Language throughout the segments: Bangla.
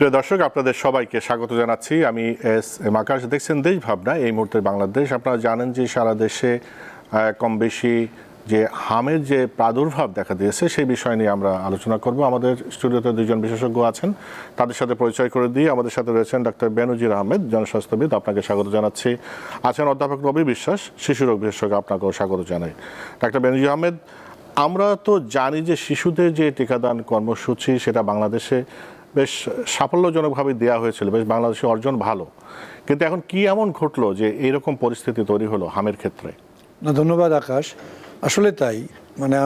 প্রিয় দর্শক, আপনাদের সবাইকে স্বাগত জানাচ্ছি। আমি এস এম আকাশ। দেখছেন দেশ ভাবনা। এই মুহূর্তে বাংলাদেশ। আপনারা জানেন যে সারা দেশে কম বেশি যে হামের যে প্রাদুর্ভাব দেখা দিয়েছে সেই বিষয় নিয়ে আমরা আলোচনা করব। আমাদের স্টুডিওতে দুজন বিশেষজ্ঞ আছেন, তাদের সাথে পরিচয় করে দিয়ে আমাদের সাথে রয়েছেন ডাক্তার বেনজির আহমেদ, জনস্বাস্থ্যবিদ, আপনাকে স্বাগত জানাচ্ছি। আছেন অধ্যাপক রবি বিশ্বাস, শিশুরোগ বিশেষজ্ঞ, আপনাকেও স্বাগত জানাই। ডাক্তার বেনজির আহমেদ, আমরা তো জানি যে শিশুদের যে টিকাদান কর্মসূচি সেটা বাংলাদেশে বেশ সাফল্যজনকভাবে দেওয়া হয়েছিল, বেশ বাংলাদেশের অর্জন ভালো, কিন্তু এখন কি এমন ঘটলো যে এইরকম পরিস্থিতি তৈরি হলো হামের ক্ষেত্রে? না, ধন্যবাদ আকাশ। আসলে তাই,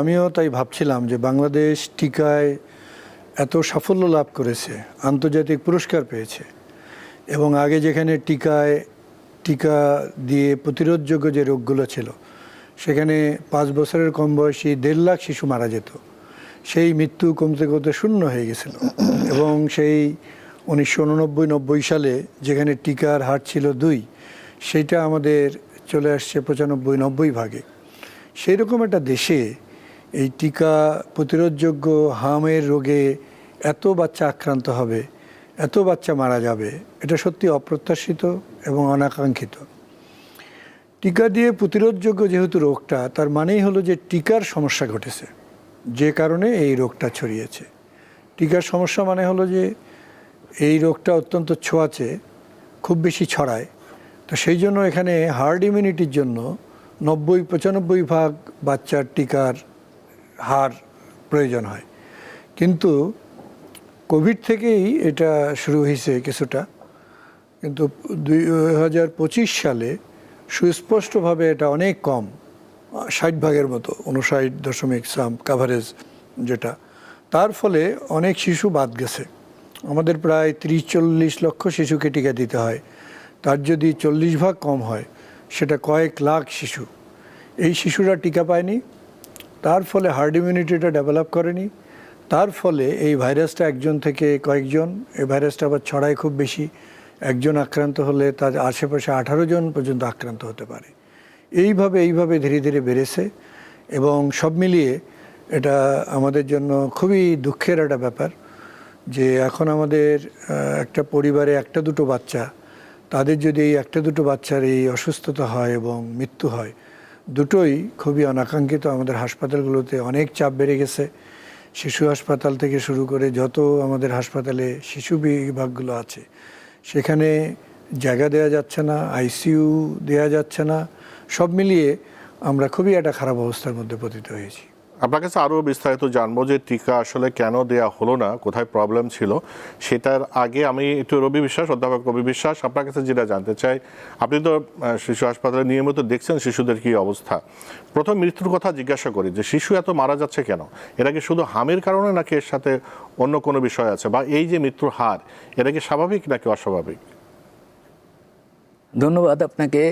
আমিও তাই ভাবছিলাম যে বাংলাদেশ টিকায় এত সাফল্য লাভ করেছে, আন্তর্জাতিক পুরস্কার পেয়েছে, এবং আগে যেখানে টিকা দিয়ে প্রতিরোধযোগ্য যে রোগগুলো ছিল সেখানে 5 বছরের কম বয়সী 1.5 লাখ শিশু মারা যেত, সেই মৃত্যু কমতে কমতে শূন্য হয়ে গেছিল। এবং সেই 1989-90 সালে যেখানে টিকার হার ছিল 2, সেইটা আমাদের চলে আসছে 95-90 ভাগে। সেই রকম একটা দেশে এই টিকা প্রতিরোধযোগ্য হামের রোগে এত বাচ্চা আক্রান্ত হবে, এত বাচ্চা মারা যাবে, এটা সত্যি অপ্রত্যাশিত এবং অনাকাঙ্ক্ষিত। টিকা দিয়ে প্রতিরোধযোগ্য যেহেতু রোগটা, তার মানেই হলো যে টিকার সমস্যা ঘটেছে, যে কারণে এই রোগটা ছড়িয়েছে। টিকার সমস্যা মানে হলো যে এই রোগটা অত্যন্ত ছোঁয়াচে, খুব বেশি ছড়ায়। তো সেই জন্য এখানে হার্ড ইমিউনিটির জন্য 90-95 ভাগ বাচ্চার টিকার হার প্রয়োজন হয়। কিন্তু কোভিড থেকেই এটা শুরু হয়েছে কিছুটা, কিন্তু 2025 সালে সুস্পষ্টভাবে এটা অনেক কম, 60 ভাগের মতো, 59.সাম কাভারেজ যেটা। তার ফলে অনেক শিশু বাদ গেছে। আমাদের প্রায় 30-40 লক্ষ শিশুকে টিকা দিতে হয়, তার যদি 40 ভাগ কম হয় সেটা কয়েক লাখ শিশু। এই শিশুরা টিকা পায়নি, তার ফলে হার্ড ইমিউনিটিটা ডেভেলপ করেনি, তার ফলে এই ভাইরাসটা একজন থেকে কয়েকজন, এই ভাইরাসটা আবার ছড়ায় খুব বেশি। একজন আক্রান্ত হলে তার আশেপাশে 18 জন পর্যন্ত আক্রান্ত হতে পারে। এইভাবে ধীরে ধীরে বেড়েছে, এবং সব মিলিয়ে এটা আমাদের জন্য খুবই দুঃখের একটা ব্যাপার যে এখন আমাদের একটা পরিবারে 1-2 বাচ্চা, তাদের যদি এই 1-2 বাচ্চার এই অসুস্থতা হয় এবং মৃত্যু হয়, দুটোই খুবই অনাকাঙ্ক্ষিত। আমাদের হাসপাতালগুলোতে অনেক চাপ বেড়ে গেছে, শিশু হাসপাতাল থেকে শুরু করে যত আমাদের হাসপাতালে শিশু বিভাগগুলো আছে সেখানে জায়গা দেওয়া যাচ্ছে না, আইসিইউ দেওয়া যাচ্ছে না। সব মিলিয়ে আমরা খুবই একটা খারাপ অবস্থার মধ্যে পতিত হয়েছি। আপনার কাছে আরও বিস্তারিত জানবো যে টিকা আসলে কেন দেয়া হলো না, কোথায় প্রবলেম ছিল। সেটার আগে আমি একটু অধ্যাপক রবি বিশ্বাস, আপনার কাছে যেটা জানতে চাই, আপনি তো শিশু হাসপাতালে নিয়মিত দেখছেন শিশুদের কি অবস্থা। প্রথম মৃত্যুর কথা জিজ্ঞাসা করি যে শিশু এত মারা যাচ্ছে কেন? এটা কি শুধু হামের কারণে নাকি এর সাথে অন্য কোনো বিষয় আছে, বা এই যে মৃত্যুর হার এটা কি স্বাভাবিক নাকি অস্বাভাবিক? ধন্যবাদ আপনাকে।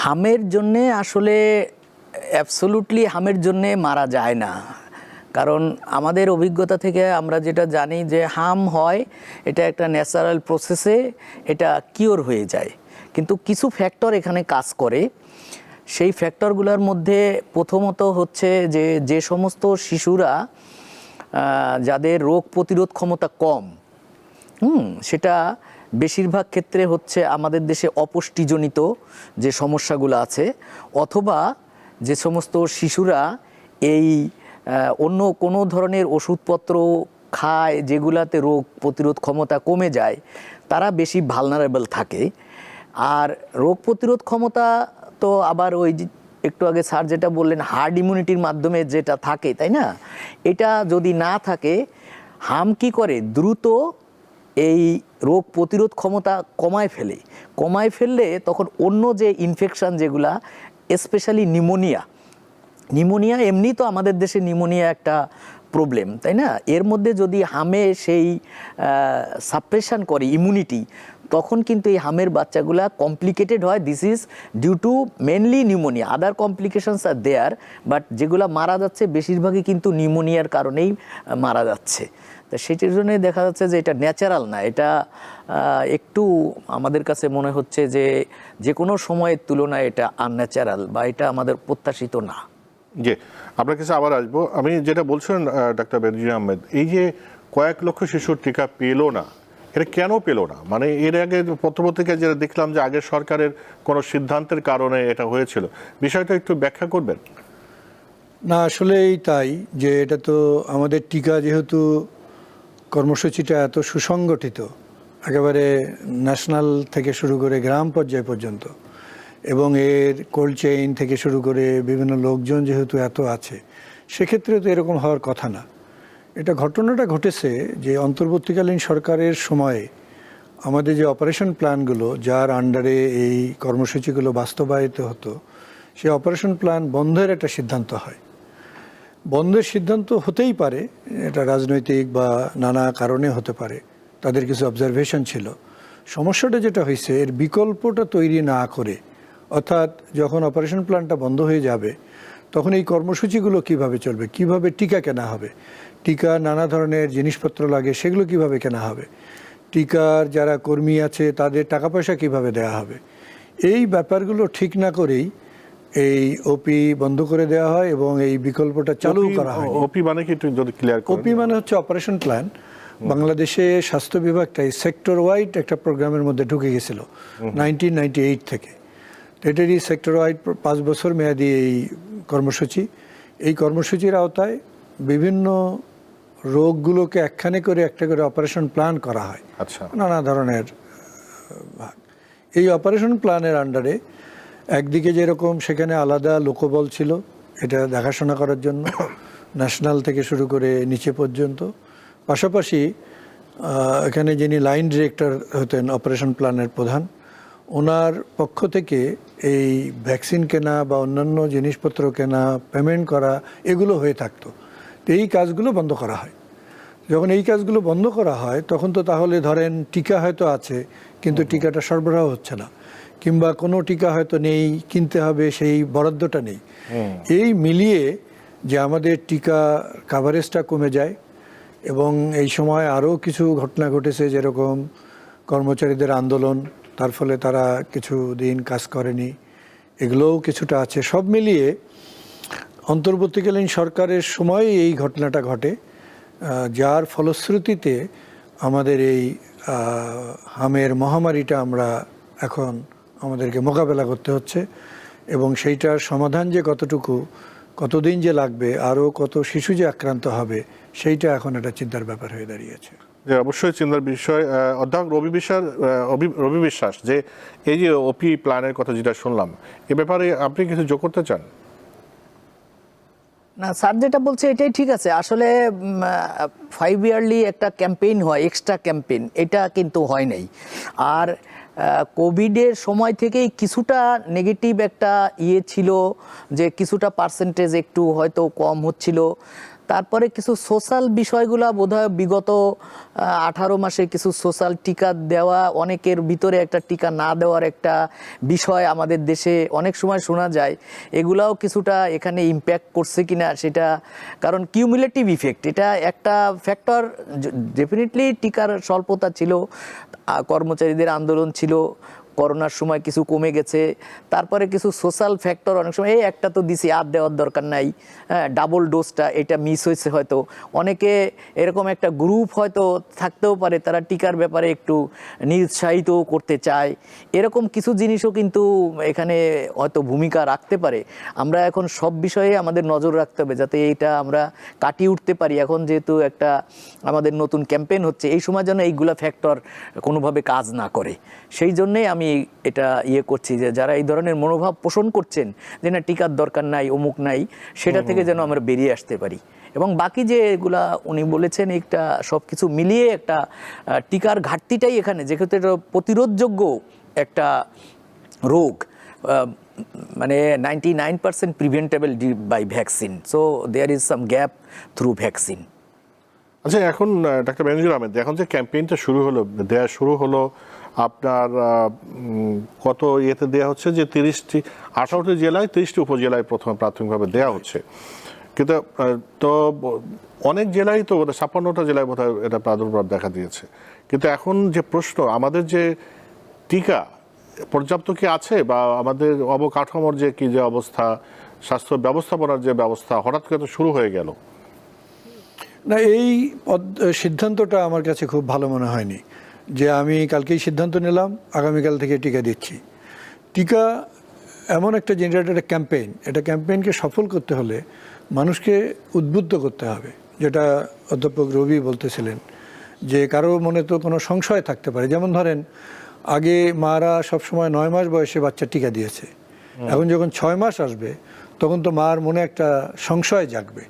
হামের জন্যে আসলে অ্যাবসোলুটলি হামের জন্যে মারা যায় না, কারণ আমাদের অভিজ্ঞতা থেকে আমরা যেটা জানি যে হাম হয় এটা একটা ন্যাচারাল প্রসেসে, এটা কিওর হয়ে যায়। কিন্তু কিছু ফ্যাক্টর এখানে কাজ করে। সেই ফ্যাক্টরগুলোর মধ্যে প্রথমত হচ্ছে যে সমস্ত শিশুরা যাদের রোগ প্রতিরোধ ক্ষমতা কম, সেটা বেশিরভাগ ক্ষেত্রে হচ্ছে আমাদের দেশে অপুষ্টিজনিত যে সমস্যাগুলো আছে, অথবা যে সমস্ত শিশুরা এই অন্য কোনো ধরনের ওষুধপত্র খায় যেগুলাতে রোগ প্রতিরোধ ক্ষমতা কমে যায়, তারা বেশি ভালনারেবল থাকে। আর রোগ প্রতিরোধ ক্ষমতা তো আবার ওই একটু আগে স্যার যেটা বললেন হার্ড ইমিউনিটির মাধ্যমে যেটা থাকে, তাই না? এটা যদি না থাকে, হাম কি করে দ্রুত এই রোগ প্রতিরোধ ক্ষমতা কমায় ফেললে তখন অন্য যে ইনফেকশান যেগুলা, স্পেশালি নিউমোনিয়া এমনি তো আমাদের দেশে নিউমোনিয়া একটা প্রবলেম, তাই না? এর মধ্যে যদি হামে সেই সাপ্রেশন করে ইমিউনিটি, তখন কিন্তু এই হামের বাচ্চাগুলা কমপ্লিকেটেড হয়। This is due to mainly pneumonia, other complications are there, but যেগুলা মারা যাচ্ছে বেশিরভাগই কিন্তু নিউমোনিয়ার কারণেই মারা যাচ্ছে। তা সেটির জন্যই দেখা যাচ্ছে যে এটা ন্যাচারাল না, এটা একটু আমাদের কাছে মনে হচ্ছে যে কোনো সময়ের তুলনায় এটা আনন্যাচারাল, বা এটা আমাদের প্রত্যাশিত না। জি, আপনার কাছে আবার আসবো। আমি যেটা বলছিলেন ডাক্তার বেনজির আহমেদ, এই যে কয়েক লক্ষ শিশুর টিকা পেল না, এটা কেন পেল না? মানে এর আগে পত্রপত্রিকায় যেটা দেখলাম যে আগের সরকারের কোনো সিদ্ধান্তের কারণে এটা হয়েছিল, বিষয়টা একটু ব্যাখ্যা করবেন? না, আসলেই তাই, যে এটা তো আমাদের টিকা যেহেতু কর্মসূচিটা এত সুসংগঠিত, একেবারে ন্যাশনাল থেকে শুরু করে গ্রাম পর্যায় পর্যন্ত, এবং এর কোল্ড চেইন থেকে শুরু করে বিভিন্ন লোকজন যেহেতু এত আছে, সেক্ষেত্রে তো এরকম হওয়ার কথা না। এটা ঘটনাটা ঘটেছে যে অন্তর্বর্তীকালীন সরকারের সময়ে আমাদের যে অপারেশন প্ল্যানগুলো যার আন্ডারে এই কর্মসূচিগুলো বাস্তবায়িত হতো, সেই অপারেশন প্ল্যান বন্ধের একটা সিদ্ধান্ত হয়। বন্ধের সিদ্ধান্ত হতেই পারে, এটা রাজনৈতিক বা নানা কারণে হতে পারে, তাদের কিছু অবজারভেশন ছিল। সমস্যাটা যেটা হয়েছে, এর বিকল্পটা তৈরি না করে, অর্থাৎ যখন অপারেশন প্ল্যানটা বন্ধ হয়ে যাবে তখন এই কর্মসূচিগুলো কিভাবে চলবে, কিভাবে টিকা কেনা হবে, টিকা নানা ধরনের জিনিসপত্র লাগে সেগুলো কিভাবে কেনা হবে, টিকার যারা কর্মী আছে তাদের টাকা পয়সা কিভাবে দেওয়া হবে, এই ব্যাপারগুলো ঠিক না করেই এই ওপি বন্ধ করে দেওয়া হয় এবং এই বিকল্পটা চালু করা হয়। ওপি মানে কি, একটু যদি ক্লিয়ার করেন? ওপি মানে হচ্ছে অপারেশন প্ল্যান। বাংলাদেশে স্বাস্থ্য বিভাগটাই সেক্টর ওয়াইড একটা প্রোগ্রামের মধ্যে ঢুকে গেছিল 1998 থেকে। তো এটারই সেক্টর ওয়াইড 5 বছর মেয়াদী এই কর্মসূচি। এই কর্মসূচির আওতায় বিভিন্ন রোগগুলোকে একখানে করে একটা করে অপারেশন প্ল্যান করা হয়। আচ্ছা, নানা ধরনের ভাগ। এই অপারেশন প্ল্যানের আন্ডারে একদিকে যেরকম সেখানে আলাদা লোকবল ছিল এটা দেখাশোনা করার জন্য, ন্যাশনাল থেকে শুরু করে নিচে পর্যন্ত। পাশাপাশি এখানে যিনি লাইন ডিরেক্টর হতেন অপারেশন প্ল্যানের প্রধান, ওনার পক্ষ থেকে এই ভ্যাকসিন কেনা বা অন্যান্য জিনিসপত্র কেনা, পেমেন্ট করা, এগুলো হয়ে থাকতো। তো এই কাজগুলো বন্ধ করা হয়। যখন এই কাজগুলো বন্ধ করা হয় তখন তো তাহলে ধরেন টিকা হয়তো আছে কিন্তু টিকাটা সরবরাহ হচ্ছে না, কিংবা কোনো টিকা হয়তো নেই, কিনতে হবে, সেই বরাদ্দটা নেই। এই মিলিয়ে যে আমাদের টিকা কাভারেজটা কমে যায়, এবং এই সময় আরও কিছু ঘটনা ঘটেছে, যেরকম কর্মচারীদের আন্দোলন, তার ফলে তারা কিছু দিন কাজ করেনি, এগুলোও কিছুটা আছে। সব মিলিয়ে অন্তর্বর্তীকালীন সরকারের সময় এই ঘটনাটা ঘটে, যার ফলশ্রুতিতে আমাদের এই হামের মহামারীটা আমরা এখন আমাদেরকে মোকাবেলা করতে হচ্ছে, এবং সেইটার সমাধান যে কতটুকু, কতদিন যে লাগবে, আরও কত শিশু যে আক্রান্ত হবে, সেইটা এখন একটা চিন্তার ব্যাপার হয়ে দাঁড়িয়েছে। যে অবশ্যই চিন্তার বিষয়। অধ্যাপক রবি বিশ্বাস, যে এই যে ওপি প্ল্যানের কথা যেটা শুনলাম, এ ব্যাপারে আপনি কিছু যোগ করতে চান? না, স্যার যেটা বলছে এটাই ঠিক আছে। আসলে 5 ইয়ারলি একটা ক্যাম্পেইন হয়, এক্সট্রা ক্যাম্পেইন, এটা কিন্তু হয় নাই। আর কোভিডের সময় থেকেই কিছুটা নেগেটিভ একটা ছিল, যে কিছুটা পার্সেন্টেজ একটু হয়তো কম হচ্ছিল। তারপরে কিছু সোশ্যাল বিষয়গুলো বোধহয় বিগত 18 মাসে কিছু সোশ্যাল টিকা দেওয়া, অনেকের ভিতরে একটা টিকা না দেওয়ার একটা বিষয় আমাদের দেশে অনেক সময় শোনা যায়, এগুলাও কিছুটা এখানে ইম্প্যাক্ট করছে কিনা সেটা, কারণ কিউমুলেটিভ ইফেক্ট এটা একটা ফ্যাক্টর। ডেফিনেটলি টিকার স্বল্পতা ছিল, কর্মচারীদের আন্দোলন ছিল, করোনার সময় কিছু কমে গেছে, তারপরে কিছু সোশ্যাল ফ্যাক্টর, অনেক সময় এই একটা তো দিছি আর দেওয়ার দরকার নাই, ডাবল ডোজটা এটা মিস হয়েছে, হয়তো অনেকে এরকম একটা গ্রুপ হয়তো থাকতেও পারে, তারা টিকার ব্যাপারে একটু নিরুৎসাহিত করতে চায়, এরকম কিছু জিনিসও কিন্তু এখানে হয়তো ভূমিকা রাখতে পারে। আমরা এখন সব বিষয়ে আমাদের নজর রাখতে হবে যাতে এটা আমরা কাটিয়ে উঠতে পারি। এখন যেহেতু একটা আমাদের নতুন ক্যাম্পেইন হচ্ছে, এই সময় যেন এইগুলা ফ্যাক্টর কোনোভাবে কাজ না করে, সেই জন্যেই আমি এটা করছি যে যারা এই ধরনের মনোভাব পোষণ করছেন যে না টিকার দরকার নাই, অমুক নাই, সেটা থেকে যেন আমরা বেরিয়ে আসতে পারি। এবং বাকি যে এগুলা উনি বলেছেন, একটা সব কিছু মিলিয়ে একটা টিকার ঘাটতিটাই এখানে, যেহেতু এটা প্রতিরোধযোগ্য একটা রোগ, মানে 99% preventable by vaccine, so there is some gap through vaccine. আচ্ছা, এখন ডাক্তার বেনজির আহমেদ, এখন যে ক্যাম্পেইনটা শুরু হলো আপনার কত ইয়েতে দেওয়া হচ্ছে, যে 18টি জেলায় 30টি উপজেলায় প্রথমে প্রাথমিকভাবে দেওয়া হচ্ছে, কিন্তু তো অনেক জেলায় তো 56টা জেলায় বোধহয় এটা প্রাদুর্ভাব দেখা দিয়েছে। কিন্তু এখন যে প্রশ্ন, আমাদের যে টিকা পর্যাপ্ত কি আছে, বা আমাদের অবকাঠামোর যে অবস্থা, স্বাস্থ্য ব্যবস্থাপনার যে ব্যবস্থা হঠাৎ করে তো শুরু হয়ে গেল? না, এই সিদ্ধান্তটা আমার কাছে খুব ভালো মনে হয়নি যে আমি কালকেই সিদ্ধান্ত নিলাম আগামীকাল থেকে টিকা দিচ্ছি। টিকা এমন একটা জিনিস, একটা ক্যাম্পেইন, এটা ক্যাম্পেইনকে সফল করতে হলে মানুষকে উদ্বুদ্ধ করতে হবে, যেটা অধ্যাপক রবি বলতেছিলেন যে কারো মনে তো কোনো সংশয় থাকতে পারে। যেমন ধরেন আগে মারা সবসময় 9 মাস বয়সে বাচ্চা টিকা দিয়েছে, এখন যখন 6 মাস আসবে তখন তো মার মনে একটা সংশয় জাগবে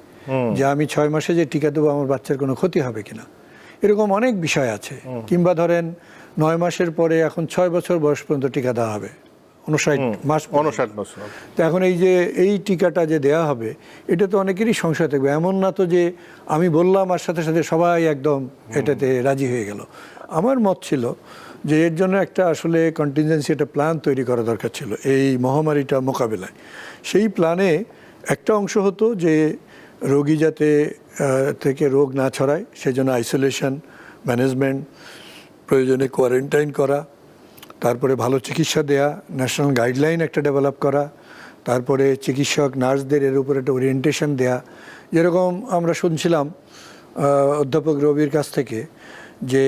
যে আমি 6 মাসে যে টিকা দেবো আমার বাচ্চার কোনো ক্ষতি হবে কিনা। এরকম অনেক বিষয় আছে। কিংবা ধরেন 9 মাসের পরে এখন 6 বছর বয়স পর্যন্ত টিকা দেওয়া হবে, 59 মাস 59 বছর। তো এখন এই যে এই টিকাটা যে দেয়া হবে এটা তো অনেকেরই সংশয় থাকবে। এমন না তো যে আমি বললাম আর সাথে সাথে সবাই একদম এটাতে রাজি হয়ে গেল। আমার মত ছিল যে এর জন্য একটা আসলে কন্টিনজেন্সি, একটা প্ল্যান তৈরি করা দরকার ছিল এই মহামারীটা মোকাবেলায়। সেই প্ল্যানে একটা অংশ হতো যে রোগী যাতে থেকে রোগ না ছড়ায় সেজন্য আইসোলেশন, ম্যানেজমেন্ট, প্রয়োজনে কোয়ারেন্টাইন করা, তারপরে ভালো চিকিৎসা দেয়া, ন্যাশনাল গাইডলাইন একটা ডেভেলপ করা, তারপরে চিকিৎসক নার্সদের এর উপর একটা ওরিয়েন্টেশন দেয়া। যেরকম আমরা শুনছিলাম অধ্যাপক রবির কাছ থেকে যে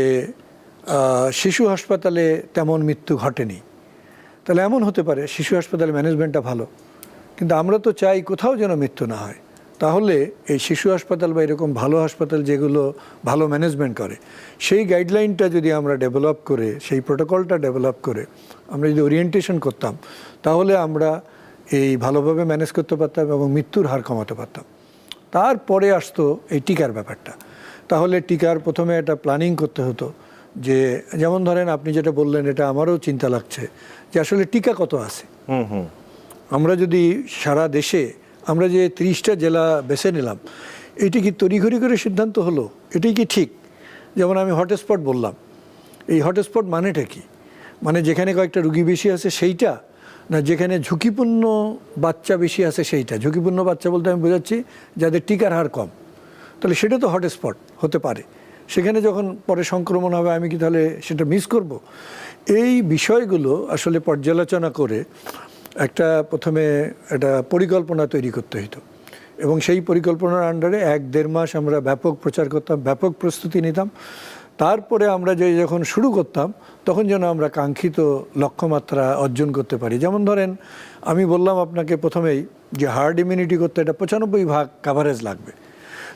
শিশু হাসপাতালে তেমন মৃত্যু ঘটেনি, তাহলে এমন হতে পারে শিশু হাসপাতালে ম্যানেজমেন্টটা ভালো, কিন্তু আমরা তো চাই কোথাও যেন মৃত্যু না হয়। তাহলে এই শিশু হাসপাতাল বা এরকম ভালো হাসপাতাল যেগুলো ভালো ম্যানেজমেন্ট করে সেই গাইডলাইনটা যদি আমরা ডেভেলপ করে, সেই প্রোটোকলটা ডেভেলপ করে আমরা যদি ওরিয়েন্টেশন করতাম, তাহলে আমরা এই ভালোভাবে ম্যানেজ করতে পারতাম এবং মৃত্যুর হার কমাতে পারতাম। তারপরে আসতো এই টিকার ব্যাপারটা। তাহলে টিকার প্রথমে একটা প্ল্যানিং করতে হতো যে, যেমন ধরেন আপনি যেটা বললেন এটা আমারও চিন্তা লাগছে যে আসলে টিকা কত আছে। আমরা যদি সারা দেশে আমরা যে 30টা জেলা বেছে নিলাম, এটি কি তড়িঘড়ি করে সিদ্ধান্ত হলো? এটাই কি ঠিক? যেমন আমি হটস্পট বললাম, এই হটস্পট মানেটা কি? মানে যেখানে কয়েকটা রুগী বেশি আছে সেইটা, না যেখানে ঝুঁকিপূর্ণ বাচ্চা বেশি আছে সেইটা? ঝুঁকিপূর্ণ বাচ্চা বলতে আমি বোঝাচ্ছি যাদের টিকার হার কম, তাহলে সেটা তো হটস্পট হতে পারে। সেখানে যখন পরে সংক্রমণ হবে আমি কি তাহলে সেটা মিস করব? এই বিষয়গুলো আসলে পর্যালোচনা করে একটা প্রথমে একটা পরিকল্পনা তৈরি করতে হতো এবং সেই পরিকল্পনার আন্ডারে 1-1.5 মাস আমরা ব্যাপক প্রচার করতাম, ব্যাপক প্রস্তুতি নিতাম। তারপরে আমরা যখন শুরু করতাম তখন যেন আমরা কাঙ্ক্ষিত লক্ষ্যমাত্রা অর্জন করতে পারি। যেমন ধরেন আমি বললাম আপনাকে প্রথমেই যে হার্ড ইমিউনিটি করতে এটা 95% কাভারেজ লাগবে।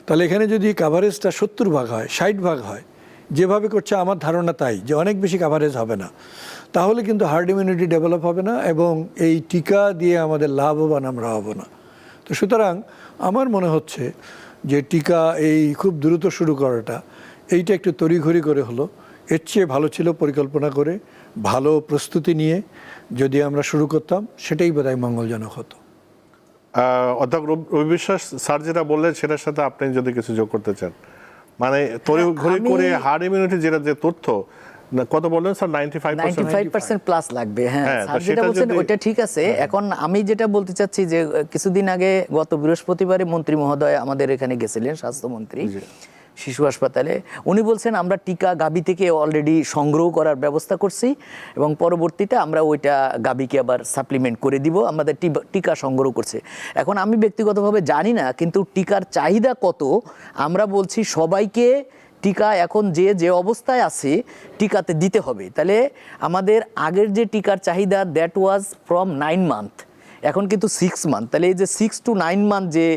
তাহলে এখানে যদি কাভারেজটা 70% হয়, 60% হয়, যেভাবে করছে আমার ধারণা তাই যে অনেক বেশি কাভারেজ হবে না, তাহলে কিন্তু হার্ড ইমিউনিটি ডেভেলপ হবে না এবং এই টিকা দিয়ে আমাদের লাভবান আমরা হব না। তো সুতরাং আমার মনে হচ্ছে যে টিকা এই খুব দ্রুত শুরু করাটা, এইটা একটু তড়িঘড়ি করে হলো। এর চেয়ে ভালো ছিল পরিকল্পনা করে ভালো প্রস্তুতি নিয়ে যদি আমরা শুরু করতাম, সেটাই বোধহয় মঙ্গলজনক হতো। অধ্যাপক রবি বিশ্বাস স্যার যেটা বললেন সেটার সাথে আপনি যদি কিছু যোগ করতে চান, মানে তড়িঘড়ি করে হার্ড ইমিউনিটি যেটা যে তথ্য কত বললেন স্যার, 95% প্লাস লাগবে। হ্যাঁ, স্যার যেটা বলছেন ওইটা ঠিক আছে। এখন আমি যেটা বলতে চাচ্ছি যে কিছুদিন আগে গত বৃহস্পতিবারে মন্ত্রী মহোদয় আমাদের এখানে গেছিলেন, স্বাস্থ্যমন্ত্রী, শিশু হাসপাতালে। উনি বলছেন আমরা টিকা গাবি থেকে অলরেডি সংগ্রহ করার ব্যবস্থা করছি এবং পরবর্তীতে আমরা ওইটা গাবিকে আবার সাপ্লিমেন্ট করে দিব, আমাদের টিকা সংগ্রহ করছে। এখন আমি ব্যক্তিগতভাবে জানি না, কিন্তু টিকার চাহিদা কত আমরা বলছি সবাইকে টিকা এখন যে অবস্থায় আছে টিকাতে দিতে হবে। তাহলে আমাদের আগের যে টিকার চাহিদা দ্যাট ওয়াজ ফ্রম 9 মান্থ, এখন কিন্তু 6 মান্থ। তাহলে এই যে 6 to 9 মান্থ যে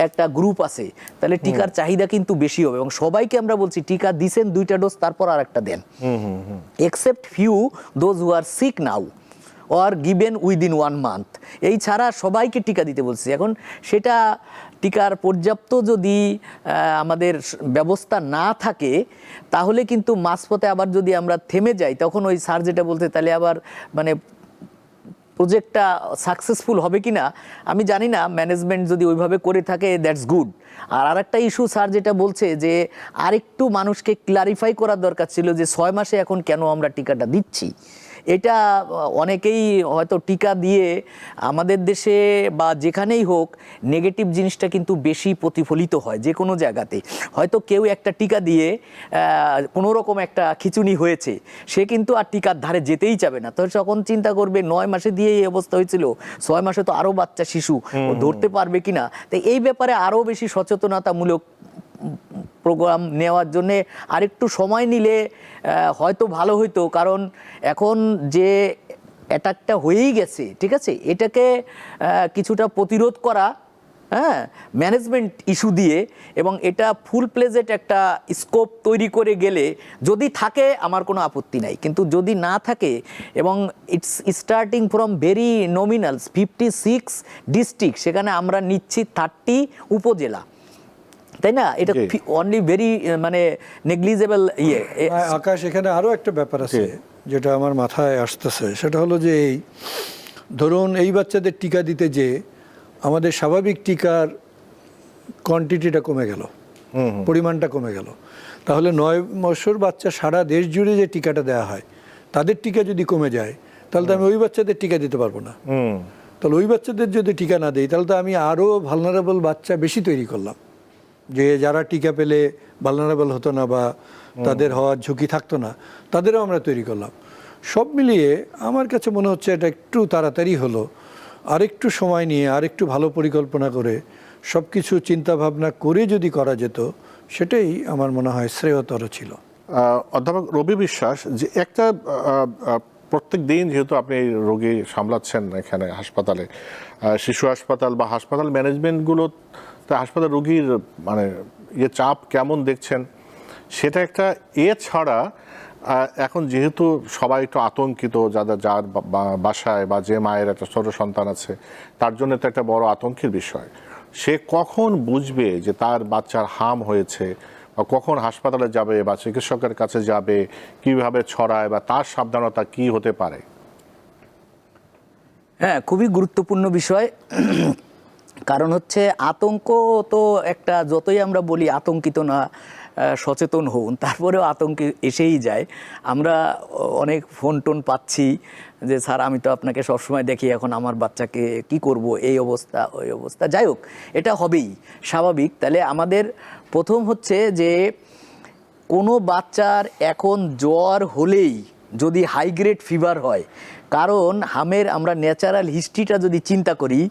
একটা গ্রুপ আছে, তাহলে টিকার চাহিদা কিন্তু বেশি হবে এবং সবাইকে আমরা বলছি টিকা দিছেন 2টা ডোজ তারপর আর একটা দেন, except few those who are sick now or given within 1 month. এই ছাড়া সবাইকে টিকা দিতে বলছি। এখন সেটা টিকার পর্যাপ্ত যদি আমাদের ব্যবস্থা না থাকে তাহলে কিন্তু মাঝপথে আবার যদি আমরা থেমে যাই তখন ওই স্যার যেটা বলতে, তাহলে আবার মানে প্রজেক্টটা সাকসেসফুল হবে কি না আমি জানি না। ম্যানেজমেন্ট যদি ওইভাবে করে থাকে দ্যাটস গুড। আর আরেকটা ইস্যু স্যার যেটা বলছে যে আরেকটু মানুষকে ক্লারিফাই করার দরকার ছিল যে 6 মাসে এখন কেন আমরা টিকাটা দিচ্ছি। এটা অনেকেই হয়তো টিকা দিয়ে আমাদের দেশে বা যেখানেই হোক নেগেটিভ জিনিসটা কিন্তু বেশি প্রতিফলিত হয় যে কোনো জায়গাতে। হয়তো কেউ একটা টিকা দিয়ে কোনো রকম একটা খিচুনি হয়েছে, সে কিন্তু আর টিকার ধারে যেতেই যাবে না। তো তখন চিন্তা করবে 9 মাসে দিয়ে এই অবস্থা হয়েছিল, 6 মাসে তো আরও বাচ্চা শিশু ও ধরতে পারবে কিনা। তো এই ব্যাপারে আরও বেশি সচেতনতামূলক প্রোগ্রাম নেওয়ার জন্যে আরেকটু সময় নিলে হয়তো ভালো হইতো, কারণ এখন যে অ্যাটাকটা হয়েই গেছে, ঠিক আছে, এটাকে কিছুটা প্রতিরোধ করা, হ্যাঁ, ম্যানেজমেন্ট ইস্যু দিয়ে, এবং এটা ফুল প্লেজেড একটা স্কোপ তৈরি করে গেলে যদি থাকে আমার কোনো আপত্তি নাই, কিন্তু যদি না থাকে এবং it's starting from very nominals 56 district, সেখানে আমরা নিচ্ছি 30 উপজেলা, তাই না, এটা অনলি ভেরি মানে নেগলিজেবল ইয়ে। আকাশ, এখানে আরও একটা ব্যাপার আছে যেটা আমার মাথায় আসতেছে, সেটা হলো যে এই ধরুন এই বাচ্চাদের টিকা দিতে যে আমাদের স্বাভাবিক টিকার কোয়ান্টিটিটা কমে গেল, পরিমাণটা কমে গেল, তাহলে 9 বছর বাচ্চা সারা দেশ জুড়ে যে টিকাটা দেওয়া হয় তাদের টিকা যদি কমে যায় তাহলে তো আমি ওই বাচ্চাদের টিকা দিতে পারবো না। তাহলে ওই বাচ্চাদের যদি টিকা না দিই তাহলে তো আমি আরও ভালনারেবল বাচ্চা বেশি তৈরি করলাম, যে যারা টিকা পেলে ভালনারেবল হতো না বা তাদের হওয়ার ঝুঁকি থাকতো না, তাদেরও আমরা তৈরি করলাম। সব মিলিয়ে আমার কাছে মনে হচ্ছে এটা একটু তাড়াতাড়ি হলো, আরেকটু সময় নিয়ে আরেকটু ভালো পরিকল্পনা করে সব কিছু চিন্তাভাবনা করে যদি করা যেত সেটাই আমার মনে হয় শ্রেয়তর ছিল। অধ্যাপক রবি বিশ্বাস, যে একটা প্রত্যেক দিন যেহেতু আপনি এই রোগী সামলাচ্ছেন এখানে হাসপাতালে, শিশু হাসপাতাল বা হাসপাতাল ম্যানেজমেন্টগুলো, তা হাসপাতাল রোগীর মানে চাপ কেমন দেখছেন সেটা একটা। এছাড়া এখন যেহেতু সবাই একটু আতঙ্কিত, যার বাসায় বা যে মায়ের একটা ছোট সন্তান আছে তার জন্য তো একটা বড় আতঙ্কের বিষয়। সে কখন বুঝবে যে তার বাচ্চার হাম হয়েছে, বা কখন হাসপাতালে যাবে বা চিকিৎসকের কাছে যাবে, কিভাবে ছড়ায় বা তার সাবধানতা কি হতে পারে? হ্যাঁ, খুবই গুরুত্বপূর্ণ বিষয়। কারণ হচ্ছে আতঙ্ক তো একটা, যতই আমরা বলি আতঙ্কিত না, সচেতন হন, তারপরেও আতঙ্কে এসেই যায়। আমরা অনেক ফোন টোন পাচ্ছি যে স্যার আমি তো আপনাকে সবসময় দেখি, এখন আমার বাচ্চাকে কি করব, এই অবস্থা ওই অবস্থা। যাই হোক, এটা হবেই স্বাভাবিক। তাহলে আমাদের প্রথম হচ্ছে যে কোনো বাচ্চার এখন জ্বর হলেই যদি হাই গ্রেড ফিভার হয়, কারণ হামের আমরা ন্যাচারাল হিস্ট্রিটা যদি চিন্তা করি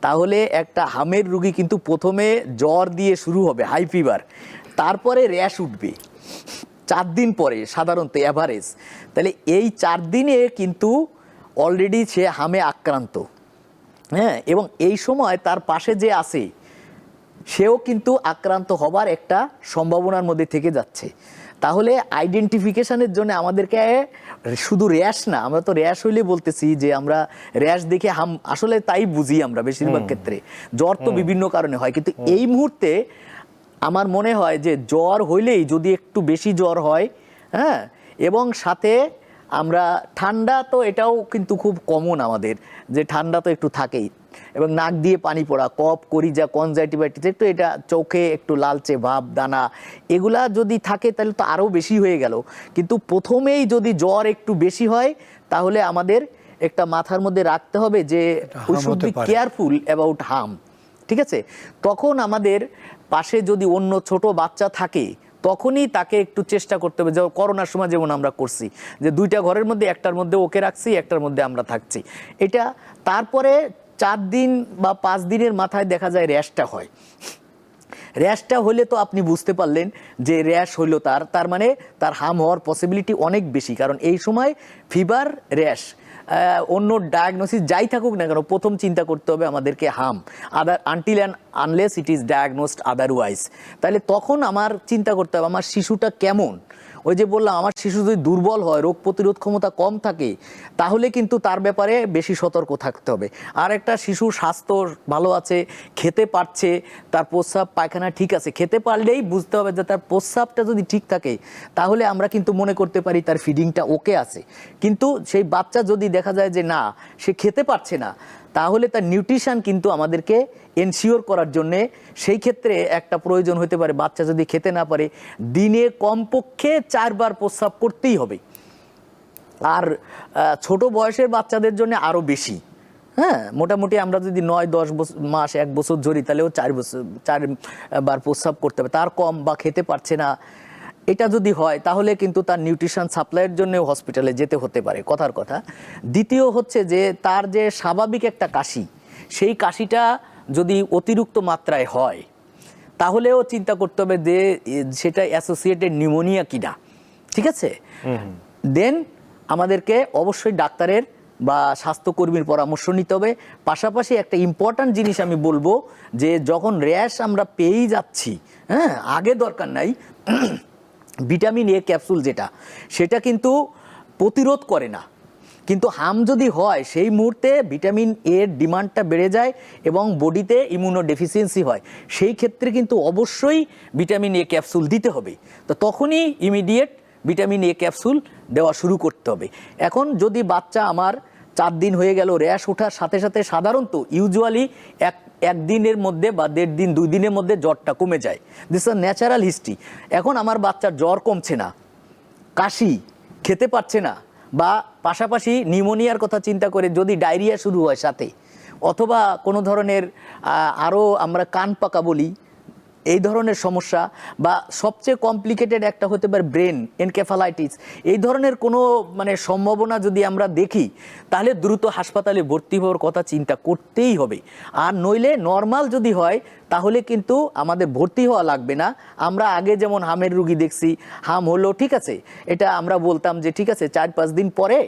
তাহলে একটা হামের রুগী কিন্তু প্রথমে জ্বর দিয়ে শুরু হবে, হাই ফিভার, তারপরে র্যাশ উঠবে 4 দিন পরে সাধারণত অ্যাভারেজ। তাহলে এই 4 দিনে কিন্তু অলরেডি সে হামে আক্রান্ত, হ্যাঁ, এবং এই সময় তার পাশে যে আছে সেও কিন্তু আক্রান্ত হবার একটা সম্ভাবনার মধ্যে থেকে যাচ্ছে। তাহলে আইডেন্টিফিকেশনের জন্য আমাদেরকে শুধু র্যাশ না, আমরা তো র্যাশ হইলে বলতেছি যে আমরা র্যাশ দেখে হাম, আসলে তাই বুঝি আমরা বেশিরভাগ ক্ষেত্রে। জ্বর তো বিভিন্ন কারণে হয়, কিন্তু এই মুহূর্তে আমার মনে হয় যে জ্বর হইলেই যদি একটু বেশি জ্বর হয়, হ্যাঁ, এবং সাথে আমরা ঠান্ডা, তো এটাও কিন্তু খুব কমন আমাদের, যে ঠান্ডা তো একটু থাকেই, এবং নাক দিয়ে পানি পড়া, কফ, করিজা, কনজাংটিভাইটিস, একটু এটা চোখে একটু লালচে ভাব, দানা, এগুলা যদি থাকে তাহলে তো আরও বেশি হয়ে গেল। কিন্তু প্রথমেই যদি জ্বর একটু বেশি হয় তাহলে আমাদের একটা মাথার মধ্যে রাখতে হবে যে we should be careful about harm, ঠিক আছে। তখন আমাদের পাশে যদি অন্য ছোট বাচ্চা থাকে তখনই তাকে একটু চেষ্টা করতে হবে, যে করোনার সময় যেমন আমরা করছি, যে 2টা ঘরের মধ্যে একটার মধ্যে ওকে রাখছি, একটার মধ্যে আমরা থাকছি। এটা তারপরে 4 দিন বা 5 দিনের মাথায় দেখা যায় র্যাশটা হয়। র্যাশটা হলে তো আপনি বুঝতে পারলেন যে র্যাশ হইল, তার মানে তার হাম হওয়ার পসিবিলিটি অনেক বেশি, কারণ এই সময় ফিভার, র্যাশ, অন্য ডায়াগনোসিস যাই থাকুক না কেন, প্রথম চিন্তা করতে হবে আমাদেরকে হাম, until and unless it is diagnosed otherwise. তাহলে তখন আমার চিন্তা করতে হবে আমার শিশুটা কেমন। ওই যে বললাম, আমার শিশু যদি দুর্বল হয়, রোগ প্রতিরোধ ক্ষমতা কম থাকে, তাহলে কিন্তু তার ব্যাপারে বেশি সতর্ক থাকতে হবে। আর একটা শিশু স্বাস্থ্য ভালো আছে, খেতে পারছে, তার প্রস্রাব পায়খানা ঠিক আছে, খেতে পারলেই বুঝতে হবে যে তার প্রস্রাবটা যদি ঠিক থাকে তাহলে আমরা কিন্তু মনে করতে পারি তার ফিডিংটা ওকে আছে। কিন্তু সেই বাচ্চা যদি দেখা যায় যে না, সে খেতে পারছে না, তাহলে তার নিউট্রিশন কিন্তু আমাদেরকে এনশিওর করার জন্যে সেই ক্ষেত্রে একটা প্রয়োজন হতে পারে, বাচ্চা যদি খেতে না পারে দিনে কমপক্ষে 4 বার প্রস্রাব করতেই হবে। আর ছোট বয়সের বাচ্চাদের জন্য আরও বেশি, হ্যাঁ, মোটামুটি আমরা যদি 9-10 মাস 1 বছর ধরি তাহলেও 4 বার প্রস্রাব করতে হবে, তার কম বা খেতে পারছে না, এটা যদি হয় তাহলে কিন্তু তার নিউট্রিশন সাপ্লাইয়ের জন্য হসপিটালে যেতে হতে পারে, কথার কথা। দ্বিতীয় হচ্ছে যে তার যে স্বাভাবিক একটা কাশি, সেই কাশিটা যদি অতিরিক্ত মাত্রায় হয় তাহলেও চিন্তা করতে হবে যে সেটা অ্যাসোসিয়েটেড নিউমোনিয়া কিনা, ঠিক আছে? দেন আমাদেরকে অবশ্যই ডাক্তারের বা স্বাস্থ্যকর্মীর পরামর্শ নিতে হবে। পাশাপাশি একটা ইম্পর্ট্যান্ট জিনিস আমি বলবো যে যখন র্যাশ আমরা পেয়েই যাচ্ছি, হ্যাঁ, আগে দরকার নাই, ভিটামিন এ ক্যাপসুল যেটা, সেটা কিন্তু প্রতিরোধ করে না, কিন্তু হাম যদি হয় সেই মুহূর্তে ভিটামিন এর ডিমান্ডটা বেড়ে যায় এবং বডিতে ইমিউনো ডেফিসিয়েন্সি হয়, সেই ক্ষেত্রে কিন্তু অবশ্যই ভিটামিন এ ক্যাপসুল দিতে হবে। তো তখনই ইমিডিয়েট ভিটামিন এ ক্যাপসুল দেওয়া শুরু করতে হবে। এখন যদি বাচ্চা আমার 4 দিন হয়ে গেল, র্যাশ ওঠার সাথে সাথে সাধারণত ইউজুয়ালি একদিনের মধ্যে বা 1.5 দিন 2 দিনের মধ্যে জ্বরটা কমে যায়। This is natural history. এখন আমার বাচ্চার জ্বর কমছে না, কাশি, খেতে পারছে না, বা পাশাপাশি নিউমোনিয়ার কথা চিন্তা করে যদি ডায়রিয়া শুরু হয় সাথে, অথবা কোনো ধরনের আরও আমরা কান পাকা বলি, এই ধরনের সমস্যা, বা সবচেয়ে কমপ্লিকেটেড একটা হতে পারে ব্রেন এনকেফালাইটিস, এই ধরনের কোনো মানে সম্ভাবনা যদি আমরা দেখি, তাহলে দ্রুত হাসপাতালে ভর্তি হওয়ার কথা চিন্তা করতেই হবে। আর নইলে নর্মাল যদি হয় তাহলে কিন্তু আমাদের ভর্তি হওয়া লাগবে না। আমরা আগে যেমন হামের রুগী দেখছি, হাম হলো, ঠিক আছে, এটা আমরা বলতাম যে ঠিক আছে 4-5 দিন পরে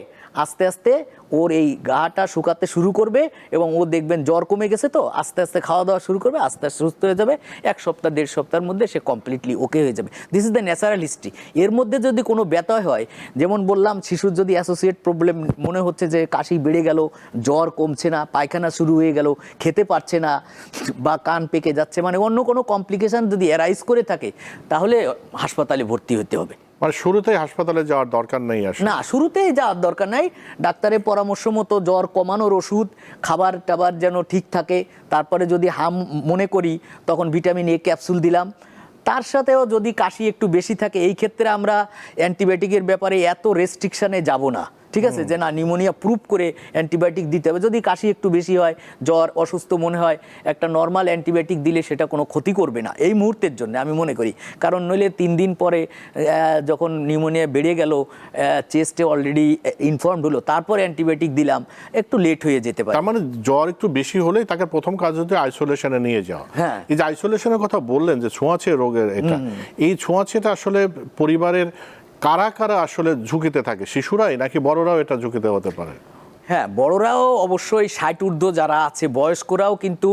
আস্তে আস্তে ওর এই গাটা শুকাতে শুরু করবে এবং ও দেখবেন জ্বর কমে গেছে, তো আস্তে আস্তে খাওয়া দাওয়া শুরু করবে, আস্তে আস্তে সুস্থ হয়ে যাবে, 1 সপ্তাহ 1.5 সপ্তাহের মধ্যে সে কমপ্লিটলি ওকে হয়ে যাবে। This is the natural history. এর মধ্যে যদি কোনো ব্যত্যয় হয়, যেমন বললাম শিশুর যদি অ্যাসোসিয়েট প্রবলেম মনে হচ্ছে যে কাশি বেড়ে গেল, জ্বর কমছে না, পায়খানা শুরু হয়ে গেল, খেতে পারছে না, বা কান পেকে যাচ্ছে, মানে অন্য কোনো কমপ্লিকেশন যদি অ্যারাইজ করে থাকে, তাহলে হাসপাতালে ভর্তি হতে হবে। মানে শুরুতেই হাসপাতালে যাওয়ার দরকার নেই আসলে? না, শুরুতেই যাওয়ার দরকার নাই। ডাক্তারের পরামর্শ মতো জ্বর কমানোর ওষুধ, খাবার টাবার যেন ঠিক থাকে, তারপরে যদি হাম মনে করি তখন ভিটামিন এ ক্যাপসুল দিলাম। তার সাথেও যদি কাশি একটু বেশি থাকে, এই ক্ষেত্রে আমরা অ্যান্টিবায়োটিকের ব্যাপারে এত রেস্ট্রিকশানে যাব না, ঠিক আছে, যে না নিউমোনিয়া প্রুভ করে অ্যান্টিবায়োটিক দিতে হবে। যদি কাশি একটু বেশি হয়, জ্বর, অসুস্থ মনে হয়, একটা নর্মাল অ্যান্টিবায়োটিক দিলে সেটা কোনো ক্ষতি করবে না এই মুহূর্তের জন্য, আমি মনে করি। কারণ নইলে 3 দিন পরে যখন নিউমোনিয়া বেড়ে গেল, চেস্টে অলরেডি ইনফর্মড হলো, তারপরে অ্যান্টিবায়োটিক দিলাম, একটু লেট হয়ে যেতে পারে। তার মানে জ্বর একটু বেশি হলেই তাকে প্রথম কাজ হচ্ছে আইসোলেশনে নিয়ে যাওয়া। হ্যাঁ। এই যে আইসোলেশনের কথা বললেন যে ছোঁয়াচে রোগের এটা, এই ছোঁয়াচেটা আসলে পরিবারের কারা কারা আসলে ঝুঁকিতে থাকে? শিশুরাই নাকি বড়রাও এটা ঝুঁকিতে হতে পারে? হ্যাঁ, বড়রাও অবশ্যই, 60 ঊর্ধ্ব যারা আছে, বয়স্করাও কিন্তু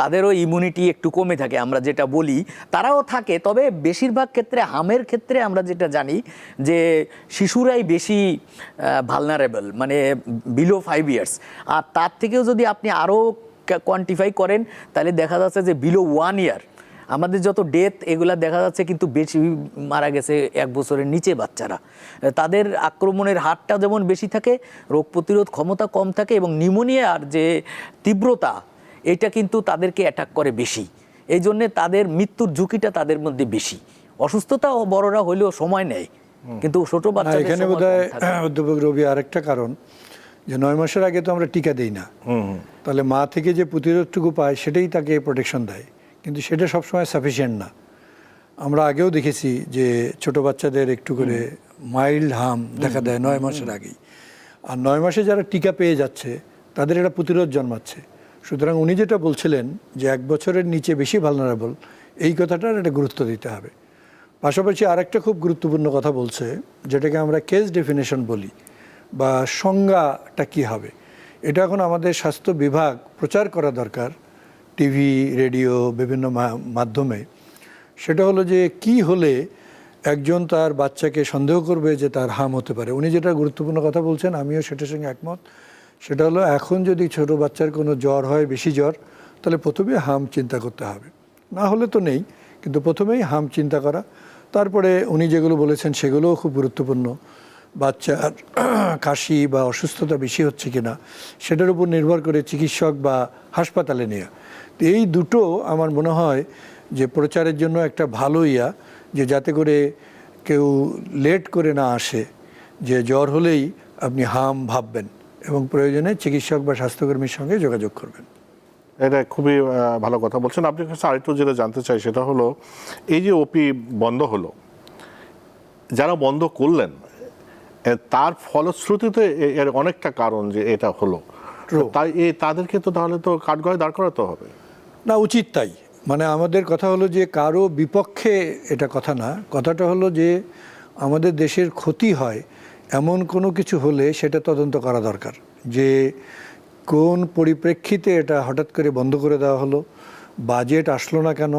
তাদেরও ইমিউনিটি একটু কমে থাকে, আমরা যেটা বলি, তারাও থাকে। তবে বেশিরভাগ ক্ষেত্রে হামের ক্ষেত্রে আমরা যেটা জানি যে শিশুরাই বেশি ভালনারেবল, মানে বিলো 5 ইয়ার্স। আর তার থেকেও যদি আপনি আরও কোয়ান্টিফাই করেন, তাহলে দেখা যাচ্ছে যে বিলো 1 ইয়ার আমাদের যত ডেথ এগুলা দেখা যাচ্ছে কিন্তু বেশি মারা গেছে 1 বছরের নিচে বাচ্চারা। তাদের আক্রমণের হারটা যেমন বেশি থাকে, রোগ প্রতিরোধ ক্ষমতা কম থাকে, এবং নিউমোনিয়ার যে তীব্রতা এটা কিন্তু তাদেরকে অ্যাটাক করে বেশি। এই জন্যে তাদের মৃত্যুর ঝুঁকিটা তাদের মধ্যে বেশি। অসুস্থতা বড়রা হইলেও সময় নেয়, কিন্তু ছোট বাচ্চাদের এখানে বোধহয় অধ্যাপক রবি আরেকটা কারণ, যে 9 মাসের আগে তো আমরা টিকা দেই না, তাহলে মা থেকে যে প্রতিরোধটুকু পায় সেটাই তাকে প্রোটেকশন দেয়, কিন্তু সেটা সবসময় সাফিসিয়েন্ট না। আমরা আগেও দেখেছি যে ছোট বাচ্চাদের একটু করে মাইল্ড হাম দেখা দেয় 9 মাসের আগেই, আর 9 মাসে যারা টিকা পেয়ে যাচ্ছে তাদের এটা প্রতিরোধ জন্মাচ্ছে। সুতরাং উনি যেটা বলছিলেন যে 1 বছরের নিচে বেশি ভালনারেবল, এই কথাটার একটা গুরুত্ব দিতে হবে। পাশাপাশি আরেকটা খুব গুরুত্বপূর্ণ কথা বলছে, যেটাকে আমরা কেস ডেফিনেশন বলি, বা সংজ্ঞাটা কী হবে, এটা এখন আমাদের স্বাস্থ্য বিভাগ প্রচার করা দরকার, টিভি, রেডিও, বিভিন্ন মাধ্যমে। সেটা হলো যে কি হলে একজন তার বাচ্চাকে সন্দেহ করবে যে তার হাম হতে পারে। উনি যেটা গুরুত্বপূর্ণ কথা বলছেন, আমিও সেটার সঙ্গে একমত। সেটা হলো এখন যদি ছোট বাচ্চার কোনো জ্বর হয়, বেশি জ্বর, তাহলে প্রথমে হাম চিন্তা করতে হবে, না হলে তো নেই, কিন্তু প্রথমেই হাম চিন্তা করা। তারপরে উনি যেগুলো বলেছেন সেগুলোও খুব গুরুত্বপূর্ণ। বাচ্চার কাশি বা অসুস্থতা বেশি হচ্ছে কিনা সেটার উপর নির্ভর করে চিকিৎসক বা হাসপাতালে নেওয়া। তো এই দুটো আমার মনে হয় যে প্রচারের জন্য একটা ভালো যে যাতে করে কেউ লেট করে না আসে, যে জ্বর হলেই আপনি হাম ভাববেন এবং প্রয়োজনে চিকিৎসক বা স্বাস্থ্যকর্মীর সঙ্গে যোগাযোগ করবেন। এটা খুবই ভালো কথা বলছেন। আপনার কাছে আরেকটু যেটা জানতে চাই সেটা হলো, এই যে ওপি বন্ধ হলো, যারা বন্ধ করলেন তার ফলশ্রুতিতে এর অনেকটা কারণ যে এটা হলো, তাই তাদেরকে তো তাহলে তো কাঠগড়ায় দাঁড় করাতে হবে। না, উচিত তাই। মানে আমাদের কথা হলো যে কারো বিপক্ষে এটা কথা না, কথাটা হলো যে আমাদের দেশের ক্ষতি হয় এমন কোনো কিছু হলে সেটা তদন্ত করা দরকার, যে কোন পরিপ্রেক্ষিতে এটা হঠাৎ করে বন্ধ করে দেওয়া হলো, বাজেট আসলো না কেন,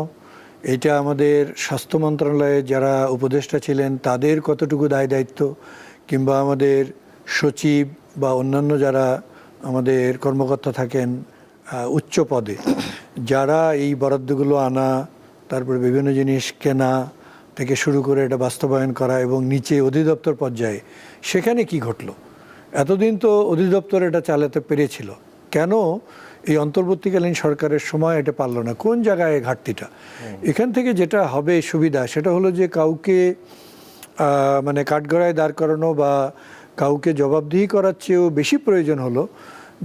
এটা আমাদের স্বাস্থ্য মন্ত্রণালয়ে যারা উপদেষ্টা ছিলেন তাদের কতটুকু দায় দায়িত্ব, কিংবা আমাদের সচিব বা অন্যান্য যারা আমাদের কর্মকর্তা থাকেন উচ্চ পদে, যারা এই বরাদ্দগুলো আনা, তারপরে বিভিন্ন জিনিস কেনা থেকে শুরু করে এটা বাস্তবায়ন করা এবং নিচে অধিদপ্তর পর্যায়ে সেখানে কি ঘটলো। এতদিন তো অধিদপ্তর এটা চালাতে পেরেছিল, কেন এই অন্তর্বর্তীকালীন সরকারের সময় এটা পারলো না? কোন জায়গায় ঘাটতিটা? এখান থেকে যেটা হবে সুবিধা সেটা হলো যে কাউকে মানে কাঠগড়ায় দাঁড় করানো বা কাউকে জবাবদিহি করার চেয়েও বেশি প্রয়োজন হলো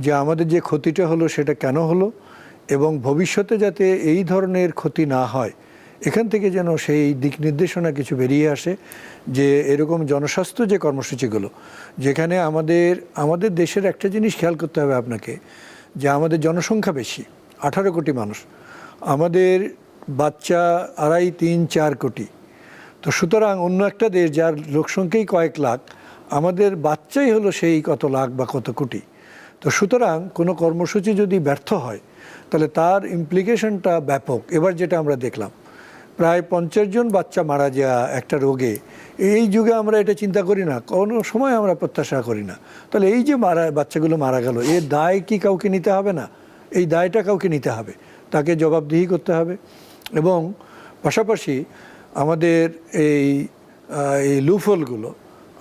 যে আমাদের যে ক্ষতিটা হলো সেটা কেন হলো, এবং ভবিষ্যতে যাতে এই ধরনের ক্ষতি না হয় এখান থেকে যেন সেই দিক নির্দেশনা কিছু বেরিয়ে আসে, যে এরকম জনস্বাস্থ্য যে কর্মসূচিগুলো, যেখানে আমাদের দেশের একটা জিনিস খেয়াল করতে হবে আপনাকে, যে আমাদের জনসংখ্যা বেশি, 18 কোটি মানুষ, আমাদের বাচ্চা 2.5, 3, 4 কোটি। তো সুতরাং অন্য একটা দেশ যার লোকসংখ্যাই কয়েক লাখ, আমাদের বাচ্চাই হলো সেই কত লাখ বা কত কোটি। তো সুতরাং কোনো কর্মসূচি যদি ব্যর্থ হয় তাহলে তার ইমপ্লিকেশনটা ব্যাপক। এবার যেটা আমরা দেখলাম, প্রায় 50 জন বাচ্চা মারা যাওয়া একটা রোগে, এই যুগে আমরা এটা চিন্তা করি না, কোনো সময় আমরা প্রত্যাশা করি না। তাহলে এই যে বাচ্চাগুলো মারা গেল, এর দায় কি কাউকে নিতে হবে না? এই দায়টা কাউকে নিতে হবে, তাকে জবাবদিহি করতে হবে। এবং পাশাপাশি আমাদের এই লুফলগুলো,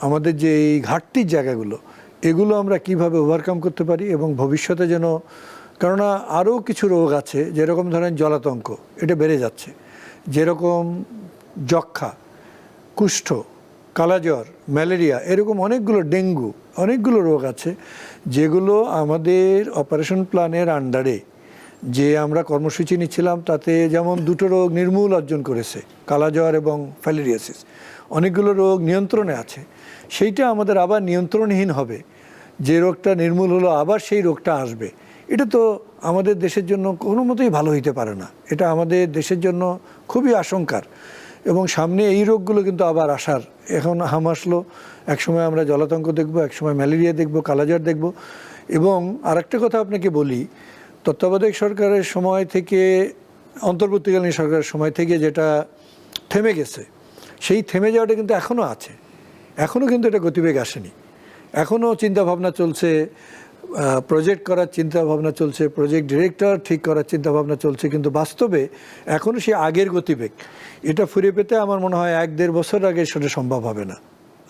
আমাদের যে এই ঘাটতির জায়গাগুলো, এগুলো আমরা কিভাবে ওভারকাম করতে পারি এবং ভবিষ্যতে যেন, কেননা আরও কিছু রোগ আছে, যেরকম ধরেন জলাতঙ্ক, এটা বেড়ে যাচ্ছে, যেরকম যক্ষ্মা, কুষ্ঠ, কালাজ্বর, ম্যালেরিয়া, এরকম অনেকগুলো, ডেঙ্গু, অনেকগুলো রোগ আছে যেগুলো আমাদের অপারেশন প্ল্যানের আন্ডারে যে আমরা কর্মসূচি নিচ্ছিলাম তাতে যেমন 2টো রোগ নির্মূল অর্জন করেছে, কালাজ্বর এবং ফ্যালেরিয়াসিস, অনেকগুলো রোগ নিয়ন্ত্রণে আছে। সেইটা আমাদের আবার নিয়ন্ত্রণহীন হবে, যে রোগটা নির্মূল হলো আবার সেই রোগটা আসবে। এটা তো আমাদের দেশের জন্য কোনো মতেই ভালো হইতে পারে না, এটা আমাদের দেশের জন্য খুবই আশঙ্কার। এবং সামনে এই রোগগুলো কিন্তু আবার আসার, এখন হাম আসলো, একসময় আমরা জলাতঙ্ক দেখব, একসময় ম্যালেরিয়া দেখব, কালাজ্বর দেখব। এবং আরেকটা কথা আপনাকে বলি, তত্ত্বাবধায়ক সরকারের সময় থেকে, অন্তর্বর্তীকালীন সরকারের সময় থেকে যেটা থেমে গেছে, সেই থেমে যাওয়াটা কিন্তু এখনও আছে, এখনও কিন্তু এটা গতিবেগ আসেনি, এখনও চিন্তাভাবনা চলছে, প্রজেক্ট করার চিন্তাভাবনা চলছে, প্রজেক্ট ডিরেক্টর ঠিক করার চিন্তাভাবনা চলছে, কিন্তু বাস্তবে এখনও সে আগের গতিবেগ, এটা ফিরে পেতে আমার মনে হয় 1-1.5 বছর আগে সেটা সম্ভব হবে না,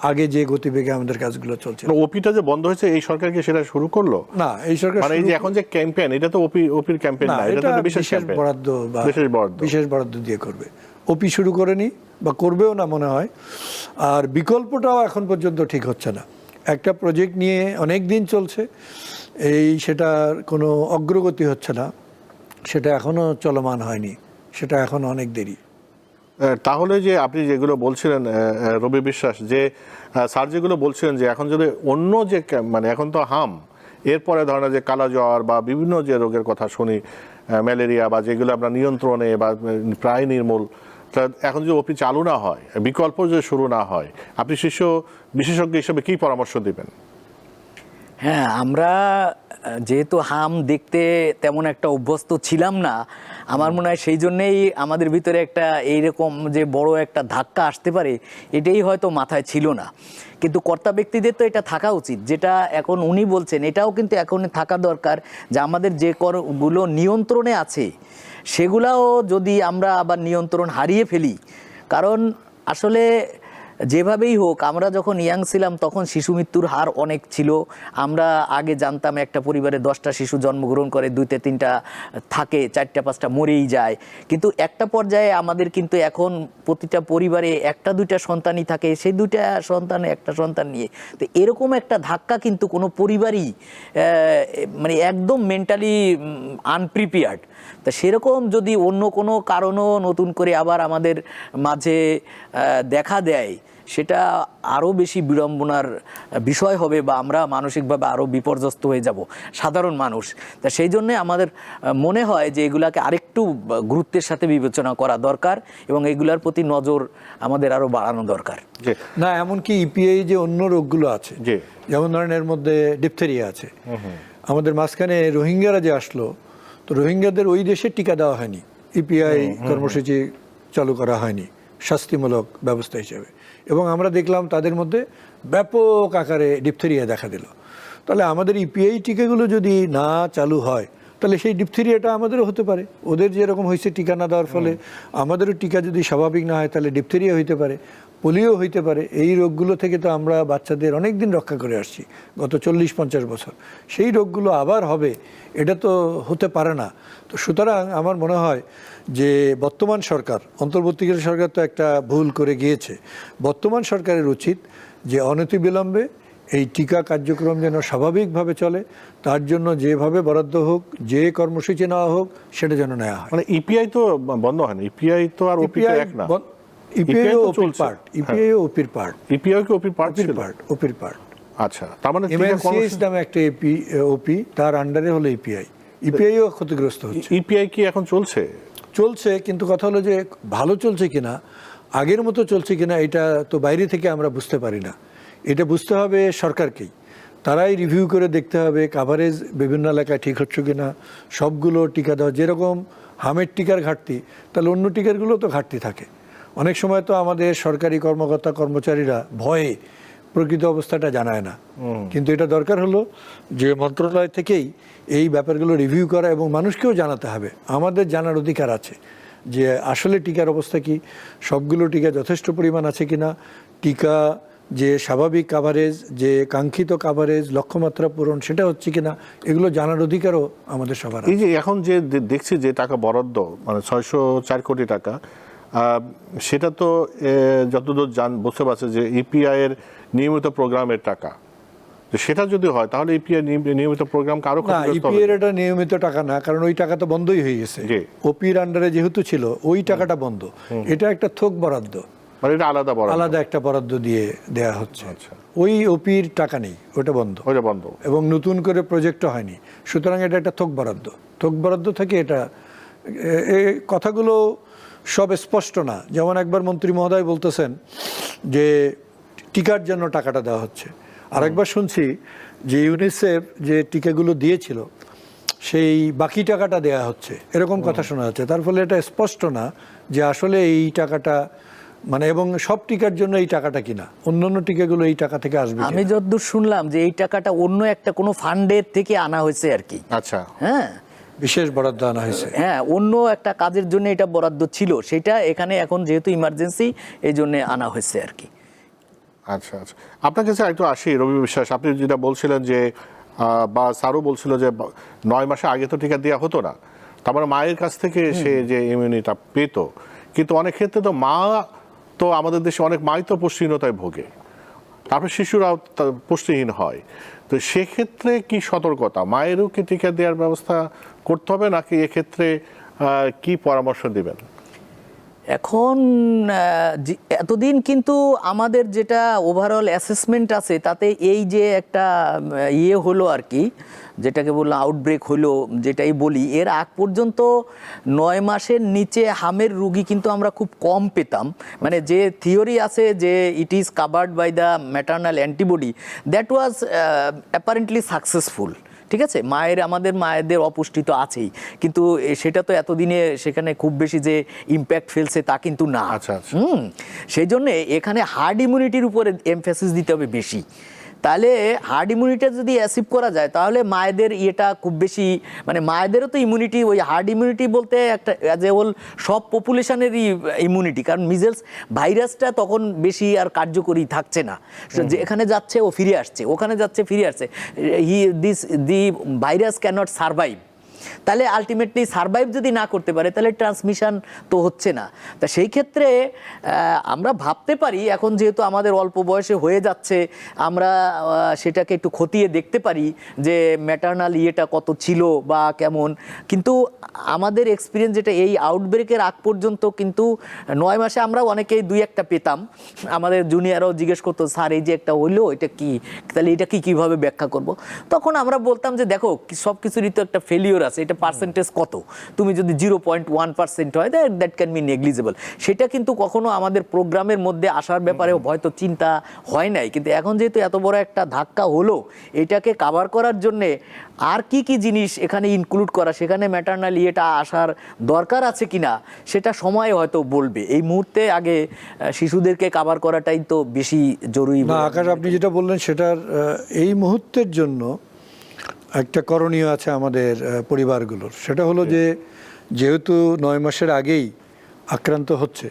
আগে যে গতিবেগে আমাদের কাজগুলো চলছে। ওপিটা যে বন্ধ হয়েছে, এই সরকার কি সেটা শুরু করলো? না, এই সরকার মানে এই যে এখন যে ক্যাম্পেইন, এটা তো ওপির ক্যাম্পেইন না, এটা তো বিশেষ বরাদ্দ বা বিশেষ বরাদ্দ দিয়ে করবে। ওপি শুরু করেনি বা করবেও না মনে হয়। আর বিকল্পটাও এখন পর্যন্ত ঠিক হচ্ছে না, একটা প্রজেক্ট নিয়ে অনেক দিন চলছে, সেটার কোনো অগ্রগতি হচ্ছে না, সেটা এখনও চলমান হয়নি, সেটা এখন অনেক দেরি। তাহলে যে আপনি যেগুলো বলছিলেন রবি বিশ্বাস, যে স্যার যেগুলো বলছিলেন যে এখন যদি অন্য যে মানে এখন তো হাম, এরপরে ধরেন যে কালাজ্বর বা বিভিন্ন যে রোগের কথা শুনি, ম্যালেরিয়া বা যেগুলো আমরা নিয়ন্ত্রণে বা প্রায় নির্মূল, তা এখন যদি ওপি চালু না হয়, বিকল্প যদি শুরু না হয়, আপনি শীর্ষ বিশেষজ্ঞ হিসেবে কী পরামর্শ দিবেন? হ্যাঁ, আমরা যেহেতু হাম দেখতে তেমন একটা অভ্যস্ত ছিলাম না, আমার মনে হয় সেই জন্যেই আমাদের ভিতরে একটা এইরকম যে বড় একটা ধাক্কা আসতে পারে, এটাই হয়তো মাথায় ছিল না। কিন্তু কর্তা ব্যক্তিদের তো এটা থাকা উচিত, যেটা এখন উনি বলছেন এটাও কিন্তু এখন থাকা দরকার, যে আমাদের যে করগুলো নিয়ন্ত্রণে আছে সেগুলাও যদি আমরা আবার নিয়ন্ত্রণ হারিয়ে ফেলি। কারণ আসলে যেভাবেই হোক, আমরা যখন ইয়াং ছিলাম তখন শিশু মৃত্যুর হার অনেক ছিল। আমরা আগে জানতাম একটা পরিবারে 10টা শিশু জন্মগ্রহণ করে, 2টা 3টা থাকে, 4টা 5টা মরেই যায়। কিন্তু একটা পর্যায়ে আমাদের কিন্তু এখন প্রতিটা পরিবারে 1টা 2টা সন্তানই থাকে, সেই 2টা সন্তান একটা সন্তান নিয়ে। তো এরকম একটা ধাক্কা কিন্তু কোনো পরিবারই মানে একদম মেন্টালি আনপ্রিপেয়ার্ড। তা সেরকম যদি অন্য কোনো কারণও নতুন করে আবার আমাদের মাঝে দেখা দেয়, সেটা আরও বেশি বিড়ম্বনার বিষয় হবে, বা আমরা মানসিকভাবে আরও বিপর্যস্ত হয়ে যাব সাধারণ মানুষ। তা সেই জন্যে আমাদের মনে হয় যে এগুলাকে আরেকটু গুরুত্বের সাথে বিবেচনা করা দরকার এবং এগুলার প্রতি নজর আমাদের আরও বাড়ানো দরকার। না, এমনকি ইপিআই যে অন্য রোগগুলো আছে, জি, যেমন ধরেন এর মধ্যে ডিপথেরিয়া আছে। আমাদের মাঝখানে রোহিঙ্গারা যে আসলো, তো রোহিঙ্গাদের ওই দেশে টিকা দেওয়া হয়নি, ইপিআই কর্মসূচি চালু করা হয়নি শাস্তিমূলক ব্যবস্থা হিসেবে, এবং আমরা দেখলাম তাদের মধ্যে ব্যাপক আকারে ডিপথেরিয়া দেখা দিল। তাহলে আমাদের ইপিআই টিকাগুলো যদি না চালু হয়, তাহলে সেই ডিপথেরিয়াটা আমাদেরও হতে পারে। ওদের যেরকম হয়েছে টিকা না দেওয়ার ফলে, আমাদেরও টিকা যদি স্বাভাবিক না হয়, তাহলে ডিপথেরিয়া হইতে পারে, পোলিও হইতে পারে। এই রোগগুলো থেকে তো আমরা বাচ্চাদের অনেক দিন রক্ষা করে আসছি, গত 40-50 বছর। সেই রোগগুলো আবার হবে, এটা তো হতে পারে না। তো সুতরাং আমার মনে হয় যে বর্তমান সরকার, অন্তর্বর্তীকালীন সরকার তো একটা ভুল করে গিয়েছে। বর্তমান সরকারের উচিত যে অনতিবিলম্বে এই টিকা কার্যক্রম যেন স্বাভাবিকভাবে চলে, তার জন্য যেভাবে বরাদ্দ হোক, যে কর্মসূচি নেওয়া হোক, সেটা যেন নেওয়া হয়। মানে ইপিআই তো বন্ধ হয় না, ইপিআই তো আর ওপি এক না। ইপিআই ওপির পার্ট, ইপিআই ওপির পার্ট, ইপিআই কি ওপির পার্ট ছিল? ওপির পার্ট। আচ্ছা, তার মানে এমএনসিএস নামে একটা ওপি, তার আন্ডারে হলো ইপিআই। ইপিআইও ক্ষতিগ্রস্ত হচ্ছে। ইপিআই কি এখন চলছে? চলছে, কিন্তু কথা হলো যে ভালো চলছে কিনা, আগের মতো চলছে কিনা, এটা তো বাইরে থেকে আমরা বুঝতে পারি না। এটা বুঝতে হবে সরকারকেই। তারাই রিভিউ করে দেখতে হবে কাভারেজ বিভিন্ন এলাকায় ঠিক হচ্ছে কিনা, সবগুলো টিকা দেওয়া। যেরকম হামের টিকার ঘাটতি, তাহলে অন্য টিকারগুলো তো ঘাটতি থাকে। অনেক সময় তো আমাদের সরকারি কর্মকর্তা কর্মচারীরা ভয়ে প্রকৃত অবস্থাটা জানায় না। কিন্তু এটা দরকার হলো যে মন্ত্রণালয় থেকেই এই ব্যাপারগুলো রিভিউ করা, এবং মানুষকেও জানাতে হবে। আমাদের জানার অধিকার আছে যে আসলে টিকার অবস্থা কি, সবগুলো টিকা যথেষ্ট পরিমাণ আছে কিনা, টিকা যে স্বাভাবিক কাভারেজ, যে কাঙ্ক্ষিত কাভারেজ, লক্ষ্যমাত্রা পূরণ সেটা হচ্ছে কিনা, এগুলো জানার অধিকারও আমাদের সবার আছে। এই যে এখন যে দেখছি যে টাকা বরাদ্দ, মানে 604 কোটি টাকা, সেটা তো যতদূর বুঝতে পারছে যে ইপিআই এর নিয়মিত প্রোগ্রামের টাকা। সেটা যদি হয় তাহলে ইপিআই নিয়মিত প্রোগ্রাম কারো ইপিআই এটা নিয়মিত টাকা না, কারণ ওই টাকা তো বন্ধই হয়ে গেছে। ওপির আন্ডারে যেহেতু ছিল, ওই টাকাটা বন্ধ। এটা একটা থোক বরাদ্দ, মানে এটা আলাদা একটা বরাদ্দ দিয়ে দেয়া হচ্ছে। ওই ওপির টাকা নেই, ওটা বন্ধ, এবং নতুন করে প্রজেক্টও হয়নি। সুতরাং এটা একটা থোক বরাদ্দ থেকে এটা, এই কথাগুলো সব স্পষ্ট না। যেমন একবার মন্ত্রী মহোদয় বলতেছেন যে টিকার জন্য টাকাটা দেওয়া হচ্ছে, আরেকবার শুনছি যে ইউনিসেফ যে টিকাগুলো দিয়েছিল সেই বাকি টাকাটা দেয়া হচ্ছে, এরকম কথা শোনা যাচ্ছে। তার ফলে এটা স্পষ্ট না যে আসলে এই টাকাটা, মানে এবং সব টিকার জন্য এই টাকাটা কিনা, অন্যান্য টিকাগুলো এই টাকা থেকে আসবে। আমি যতদূর শুনলাম যে এই টাকাটা অন্য একটা কোনো ফান্ডের থেকে আনা হয়েছে আর কি। আচ্ছা, হ্যাঁ, বিশেষ বরাদ্দ আনা হয়েছে। হ্যাঁ, অন্য একটা কাজের জন্য এটা বরাদ্দ ছিল, সেটা এখানে এখন যেহেতু ইমার্জেন্সি, এই জন্য আনা হয়েছে আর কি। আচ্ছা আচ্ছা, আপনার কাছে একটু আসি রবি বিশ্বাস। আপনি যেটা বলছিলেন যে, বা স্যারও বলছিল যে 9 মাসে আগে তো টিকা দেওয়া হতো না, তারপরে মায়ের কাছ থেকে সে যে ইমিউনিটা পেত। কিন্তু অনেক ক্ষেত্রে তো তো আমাদের দেশে অনেক মাই তো পুষ্টিহীনতায় ভোগে, তারপর শিশুরাও পুষ্টিহীন হয়। তো সেক্ষেত্রে কি সতর্কতা, মায়েরও কি টিকা দেওয়ার ব্যবস্থা করতে হবে, নাকি এক্ষেত্রে কি পরামর্শ দিবেন? এখন এতদিন কিন্তু আমাদের যেটা ওভারঅল অ্যাসেসমেন্ট আছে, তাতে এই যে একটা হলো আর কি, যেটাকে বললাম আউটব্রেক হলো, যেটাই বলি, এর আগ পর্যন্ত 9 মাসের নিচে হামের রুগী কিন্তু আমরা খুব কম পেতাম। মানে যে থিওরি আছে যে it is covered by the maternal antibody, that was apparently successful. ঠিক আছে, আমাদের মায়েদের অপুষ্টি তো আছেই, কিন্তু সেটা তো এতদিনে সেখানে খুব বেশি যে ইম্প্যাক্ট ফেলছে তা কিন্তু না। সেই জন্যে এখানে হার্ড ইমিউনিটির উপরে এমফেসিস দিতে হবে বেশি। তাহলে হার্ড ইমিউনিটি যদি অ্যাচিভ করা যায়, তাহলে মায়েদের ইয়েটা খুব বেশি, মানে মায়েদেরও তো ইমিউনিটি, ওই হার্ড ইমিউনিটি বলতে একটা অ্যাজ এ হোল সব পপুলেশনেরই ইমিউনিটি, কারণ মিজেলস ভাইরাসটা তখন বেশি আর কার্যকরী থাকছে না। যেখানে যাচ্ছে ও ফিরে আসছে, ওখানে যাচ্ছে ফিরে আসছে, দি ভাইরাস ক্যানট সারভাইভ। তাহলে আলটিমেটলি সারভাইভ যদি না করতে পারে তাহলে ট্রান্সমিশন তো হচ্ছে না। তা সেই ক্ষেত্রে আমরা ভাবতে পারি এখন যেহেতু আমাদের অল্প বয়সে হয়ে যাচ্ছে, আমরা সেটাকে একটু খতিয়ে দেখতে পারি যে ম্যাটারনাল ইয়েটা কত ছিল বা কেমন, কিন্তু আমাদের এক্সপিরিয়েন্স যেটা এই আউটব্রেকের আগ পর্যন্ত কিন্তু 9 মাসে আমরা অনেকেই 2-1টা পেতাম। আমাদের জুনিয়ররাও জিজ্ঞেস করতো, স্যার এই যে একটা হইলো এটা কি, তাহলে এটা কি কিভাবে ব্যাখ্যা করব। তখন আমরা বলতাম যে দেখো সব কিছুরই তো একটা ফেলিওর আছে, এটা পার্সেন্টেজ কত, তুমি যদি 0.1% হয় দ্যাট ক্যান বি নেগলিজেবল। সেটা কিন্তু কখনো আমাদের প্রোগ্রামের মধ্যে আসার ব্যাপারে হয়তো চিন্তা হয় নাই, কিন্তু এখন যেহেতু এত বড় একটা ধাক্কা হলো, এটাকে কাভার করার জন্যে আর কি কি জিনিস এখানে ইনক্লুড করা, সেখানে ম্যাটারনাল ইয়েটা আসার দরকার আছে কিনা সেটা সময় হয়তো বলবে। এই মুহূর্তে আগে শিশুদেরকে কাভার করাটাই তো বেশি জরুরি। না আকাশ, আপনি যেটা বললেন সেটার এই মুহূর্তের জন্য একটা করণীয় আছে আমাদের পরিবারগুলোর। সেটা হলো যে যেহেতু 9 মাসের আগেই আক্রান্ত হচ্ছে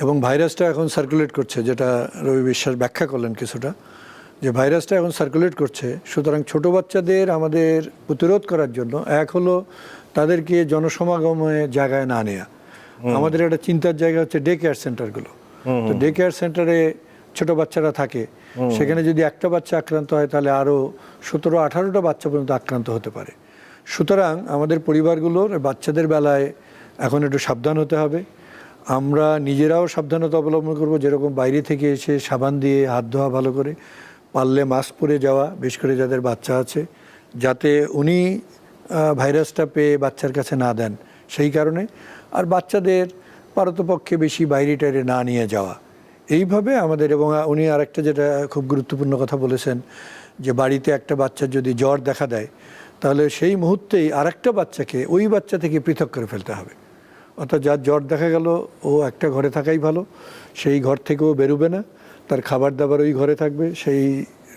এবং ভাইরাসটা এখন সার্কুলেট করছে, যেটা রবি বিশ্বাস ব্যাখ্যা করলেন কিছুটা, যে ভাইরাসটা এখন সার্কুলেট করছে, সুতরাং ছোট বাচ্চাদের আমাদের প্রতিরোধ করার জন্য এক হলো তাদেরকে জনসমাগমের জায়গায় না নেওয়া। আমাদের একটা চিন্তার জায়গা হচ্ছে ডে কেয়ার সেন্টারগুলো। তো ডে কেয়ার সেন্টারে ছোট বাচ্চারা থাকে, সেখানে যদি একটা বাচ্চা আক্রান্ত হয় তাহলে আরও 17-18টা বাচ্চা পর্যন্ত আক্রান্ত হতে পারে। সুতরাং আমাদের পরিবারগুলোর বাচ্চাদের বেলায় এখন একটু সাবধান হতে হবে। আমরা নিজেরাও সাবধানতা অবলম্বন করব, যেরকম বাইরে থেকে এসে সাবান দিয়ে হাত ধোয়া ভালো করে, পারলে মাস্ক পরে যাওয়া, বিশেষ করে যাদের বাচ্চা আছে, যাতে উনি ভাইরাসটা পেয়ে বাচ্চার কাছে না দেন সেই কারণে। আর বাচ্চাদের পারতপক্ষে বেশি বাইরে টাইরে না নিয়ে যাওয়া, এইভাবে আমাদের। এবং উনি আরেকটা যেটা খুব গুরুত্বপূর্ণ কথা বলেছেন, যে বাড়িতে একটা বাচ্চার যদি জ্বর দেখা দেয় তাহলে সেই মুহূর্তেই আরেকটা বাচ্চাকে ওই বাচ্চা থেকে পৃথক করে ফেলতে হবে। অর্থাৎ যার জ্বর দেখা গেল ও একটা ঘরে থাকাই ভালো, সেই ঘর থেকেও বেরোবে না, তার খাবার দাবার ওই ঘরে থাকবে, সেই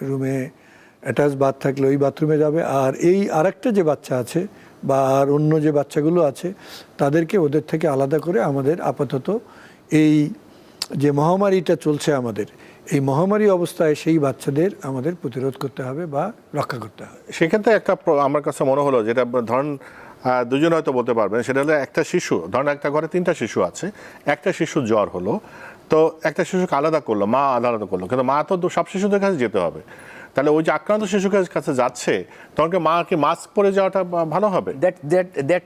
রুমে অ্যাটাচ বাথ থাকলে ওই বাথরুমে যাবে। আর এই আরেকটা যে বাচ্চা আছে বা আর অন্য যে বাচ্চাগুলো আছে তাদেরকে ওদের থেকে আলাদা করে আমাদের আপাতত এই যে মহামারীটা চলছে আমাদের, এই মহামারী অবস্থায় সেই বাচ্চাদের আমাদের প্রতিরোধ করতে হবে বা রক্ষা করতে হবে। সেক্ষেত্রে একটা আমার কাছে মনে হলো, যেটা ধরুন দুজন হয়তো বলতে পারবেন, সেটা হলো একটা শিশু, ধরুন একটা ঘরে 3টা শিশু আছে, একটা শিশু জ্বর হলো, তো একটা শিশুকে আলাদা করলো, মা আলাদা করলো, কিন্তু মা তো সব শিশুদের কাছে যেতে হবে। তাহলে ওই যে আক্রান্ত শিশুর কাছে যাচ্ছে, তখন কি মা কি মাস্ক পরে যাওয়াটা ভালো হবে? That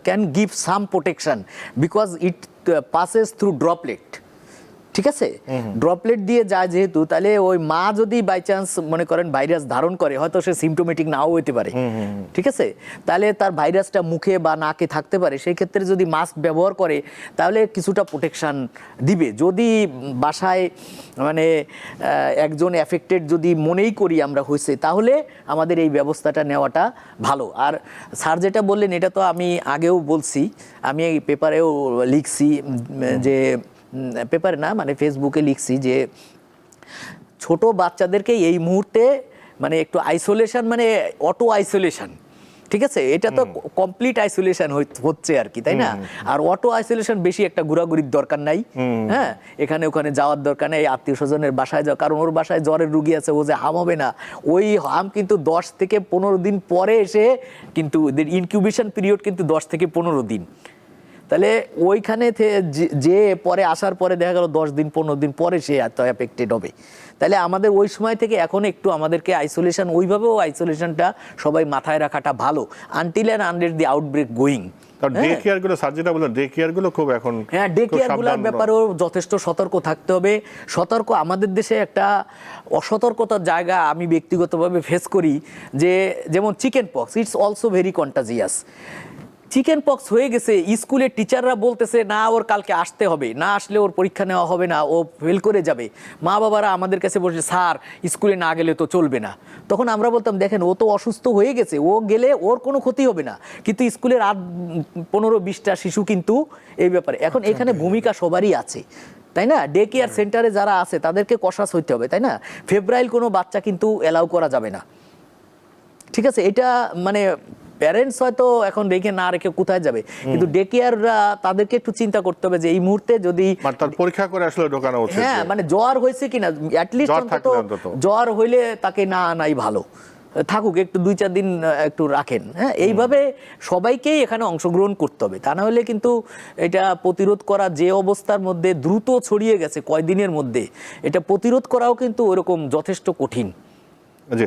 can give some protection because it passes through droplet. ঠিক আছে, ড্রপলেট দিয়ে যায় যেহেতু, তাহলে ওই মা যদি বাই চান্স মনে করেন ভাইরাস ধারণ করে, হয়তো সে সিমটোমেটিক নাও হতে পারে, ঠিক আছে, তাহলে তার ভাইরাসটা মুখে বা নাকে থাকতে পারে। সেই ক্ষেত্রে যদি মাস্ক ব্যবহার করে তাহলে কিছুটা প্রোটেকশন দিবে। যদি বাসায় মানে একজন এফেক্টেড যদি মনেই করি আমরা হয়েছে, তাহলে আমাদের এই ব্যবস্থাটা নেওয়াটা ভালো। আর স্যার যেটা বললেন এটা তো আমি আগেও বলছি, আমি এই পেপারেও লিখছি, যে পেপারে না মানে ফেসবুকে লিখছি, যে ছোট বাচ্চাদেরকে এই মুহূর্তে মানে একটু আইসোলেশন, মানে অটো আইসোলেশন, ঠিক আছে, এটা তো কমপ্লিট আইসোলেশন হচ্ছে আর কি, তাই না? আর অটো আইসোলেশন বেশি একটা ঘোরাঘুরির দরকার নাই, হ্যাঁ, এখানে ওখানে যাওয়ার দরকার নেই, আত্মীয় স্বজনের বাসায় যাওয়া, কারণ ওর বাসায় জ্বরের রুগী আছে, ও যে হাম হবে না, ওই হাম কিন্তু 10 থেকে 15 দিন পরে এসে, কিন্তু ইনকিউবেশন পিরিয়ড কিন্তু 10 থেকে 15 দিন। তাহলে ওইখানে যে পরে আসার পরে দেখা গেল 10 দিন 15 দিন পরে সে এত এফেক্টেড হবে। তাহলে আমাদের ওই সময় থেকে এখন একটু আমাদেরকে আইসোলেশন, ওইভাবেও আইসোলেশনটা সবাই মাথায় রাখাটা ভালো, until and unless the outbreak going. Day care গুলো, স্যার যেটা বললেন, ডে কেয়ার গুলো খুব এখন, হ্যাঁ, ডে কেয়ার গুলোর ব্যাপারেও যথেষ্ট সতর্ক থাকতে হবে। সতর্ক, আমাদের দেশে একটা অসতর্কতার জায়গা আমি ব্যক্তিগতভাবে ফেস করি, যে যেমন chicken pox, it's also very contagious. Chicken pox হয়ে গেছে, স্কুলের টিচাররা বলতেছে না ওর কালকে আসতে হবে, না আসলে ওর পরীক্ষা নেওয়া হবে না, ও ফেল করে যাবে। মা বাবারা আমাদের কাছে বলছে স্যার স্কুলে না গেলে তো চলবে না। তখন আমরা বলতাম দেখেন ও তো অসুস্থ হয়ে গেছে, ও গেলে ওর কোনো ক্ষতি হবে না, কিন্তু স্কুলের 15-20টা শিশু কিন্তু এই ব্যাপারে। এখন এখানে ভূমিকা সবারই আছে, তাই না? ডে কেয়ার সেন্টারে যারা আছে তাদেরকে কশাস হইতে হবে, তাই না? ফেব্রাইল কোনো বাচ্চা কিন্তু অ্যালাউ করা যাবে না, ঠিক আছে? এটা মানে প্যারেন্টস হয়তো এখন রেখে না রেখে কোথায় যাবে, কিন্তু ডে কেয়াররা তাদেরকে একটু চিন্তা করতে হবে যে এই মুহূর্তে যদি তার পরীক্ষা করে আসলে ঢোকানো উচিত, হ্যাঁ, মানে জ্বর হয়েছে কিনা, অ্যাটলিস্ট অন্তত জ্বর হইলে তাকে না আনাই ভালো, থাকুক, একটু 2-4 দিন একটু রাখেন, হ্যাঁ, এইভাবে সবাইকেই এখানে অংশগ্রহণ করতে হবে। তা না হলে কিন্তু এটা প্রতিরোধ করা যে অবস্থার মধ্যে দ্রুত ছড়িয়ে গেছে কয়দিনের মধ্যে, এটা প্রতিরোধ করাও কিন্তু ওরকম যথেষ্ট কঠিন। জি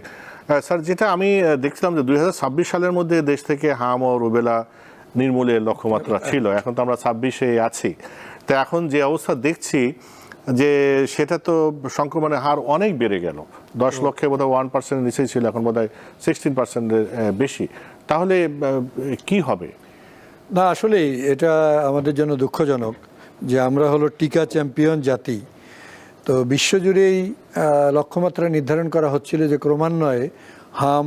স্যার, যেটা আমি দেখছিলাম যে 2026 সালের মধ্যে দেশ থেকে হাম ও রুবেলা নির্মূলের লক্ষ্যমাত্রা ছিল, এখন তো আমরা 26-এ আছি। তো এখন যে অবস্থা দেখছি যে সেটা তো সংক্রমণের হার অনেক বেড়ে গেল, 10 লক্ষে বোধহয় 1% নিচেই ছিল, এখন বোধহয় 16%-এর বেশি। তাহলে কি হবে? না, আসলেই এটা আমাদের জন্য দুঃখজনক যে আমরা হলো টিকা চ্যাম্পিয়ন জাতি। তো বিশ্বজুড়েই লক্ষ্যমাত্রা নির্ধারণ করা হচ্ছিল যে ক্রমান্বয়ে হাম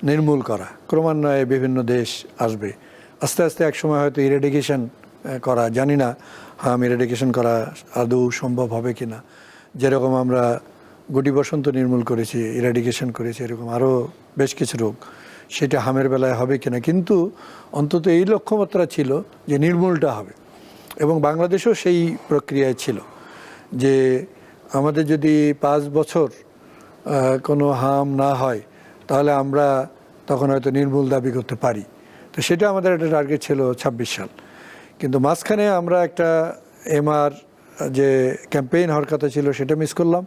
নির্মূল করা, ক্রমান্বয়ে বিভিন্ন দেশ আসবে, আস্তে আস্তে একসময় হয়তো ইরেডিকেশন করা, জানি না হাম ইরেডিকেশন করা আদৌ সম্ভব হবে কি না। যেরকম আমরা গুটি বসন্ত নির্মূল করেছি, ইরেডিকেশন করেছি, এরকম আরও বেশ কিছু রোগ, সেটা হামের বেলায় হবে কিনা। কিন্তু অন্তত এই লক্ষ্যমাত্রা ছিল যে নির্মূলটা হবে, এবং বাংলাদেশও সেই প্রক্রিয়ায় ছিল যে আমাদের যদি 5 বছর কোনো হাম না হয় তাহলে আমরা তখন হয়তো নির্মূল দাবি করতে পারি। তো সেটা আমাদের একটা টার্গেট ছিল 26 সাল। কিন্তু মাঝখানে আমরা একটা এমআর যে ক্যাম্পেইন হওয়ার কথা ছিল সেটা মিস করলাম,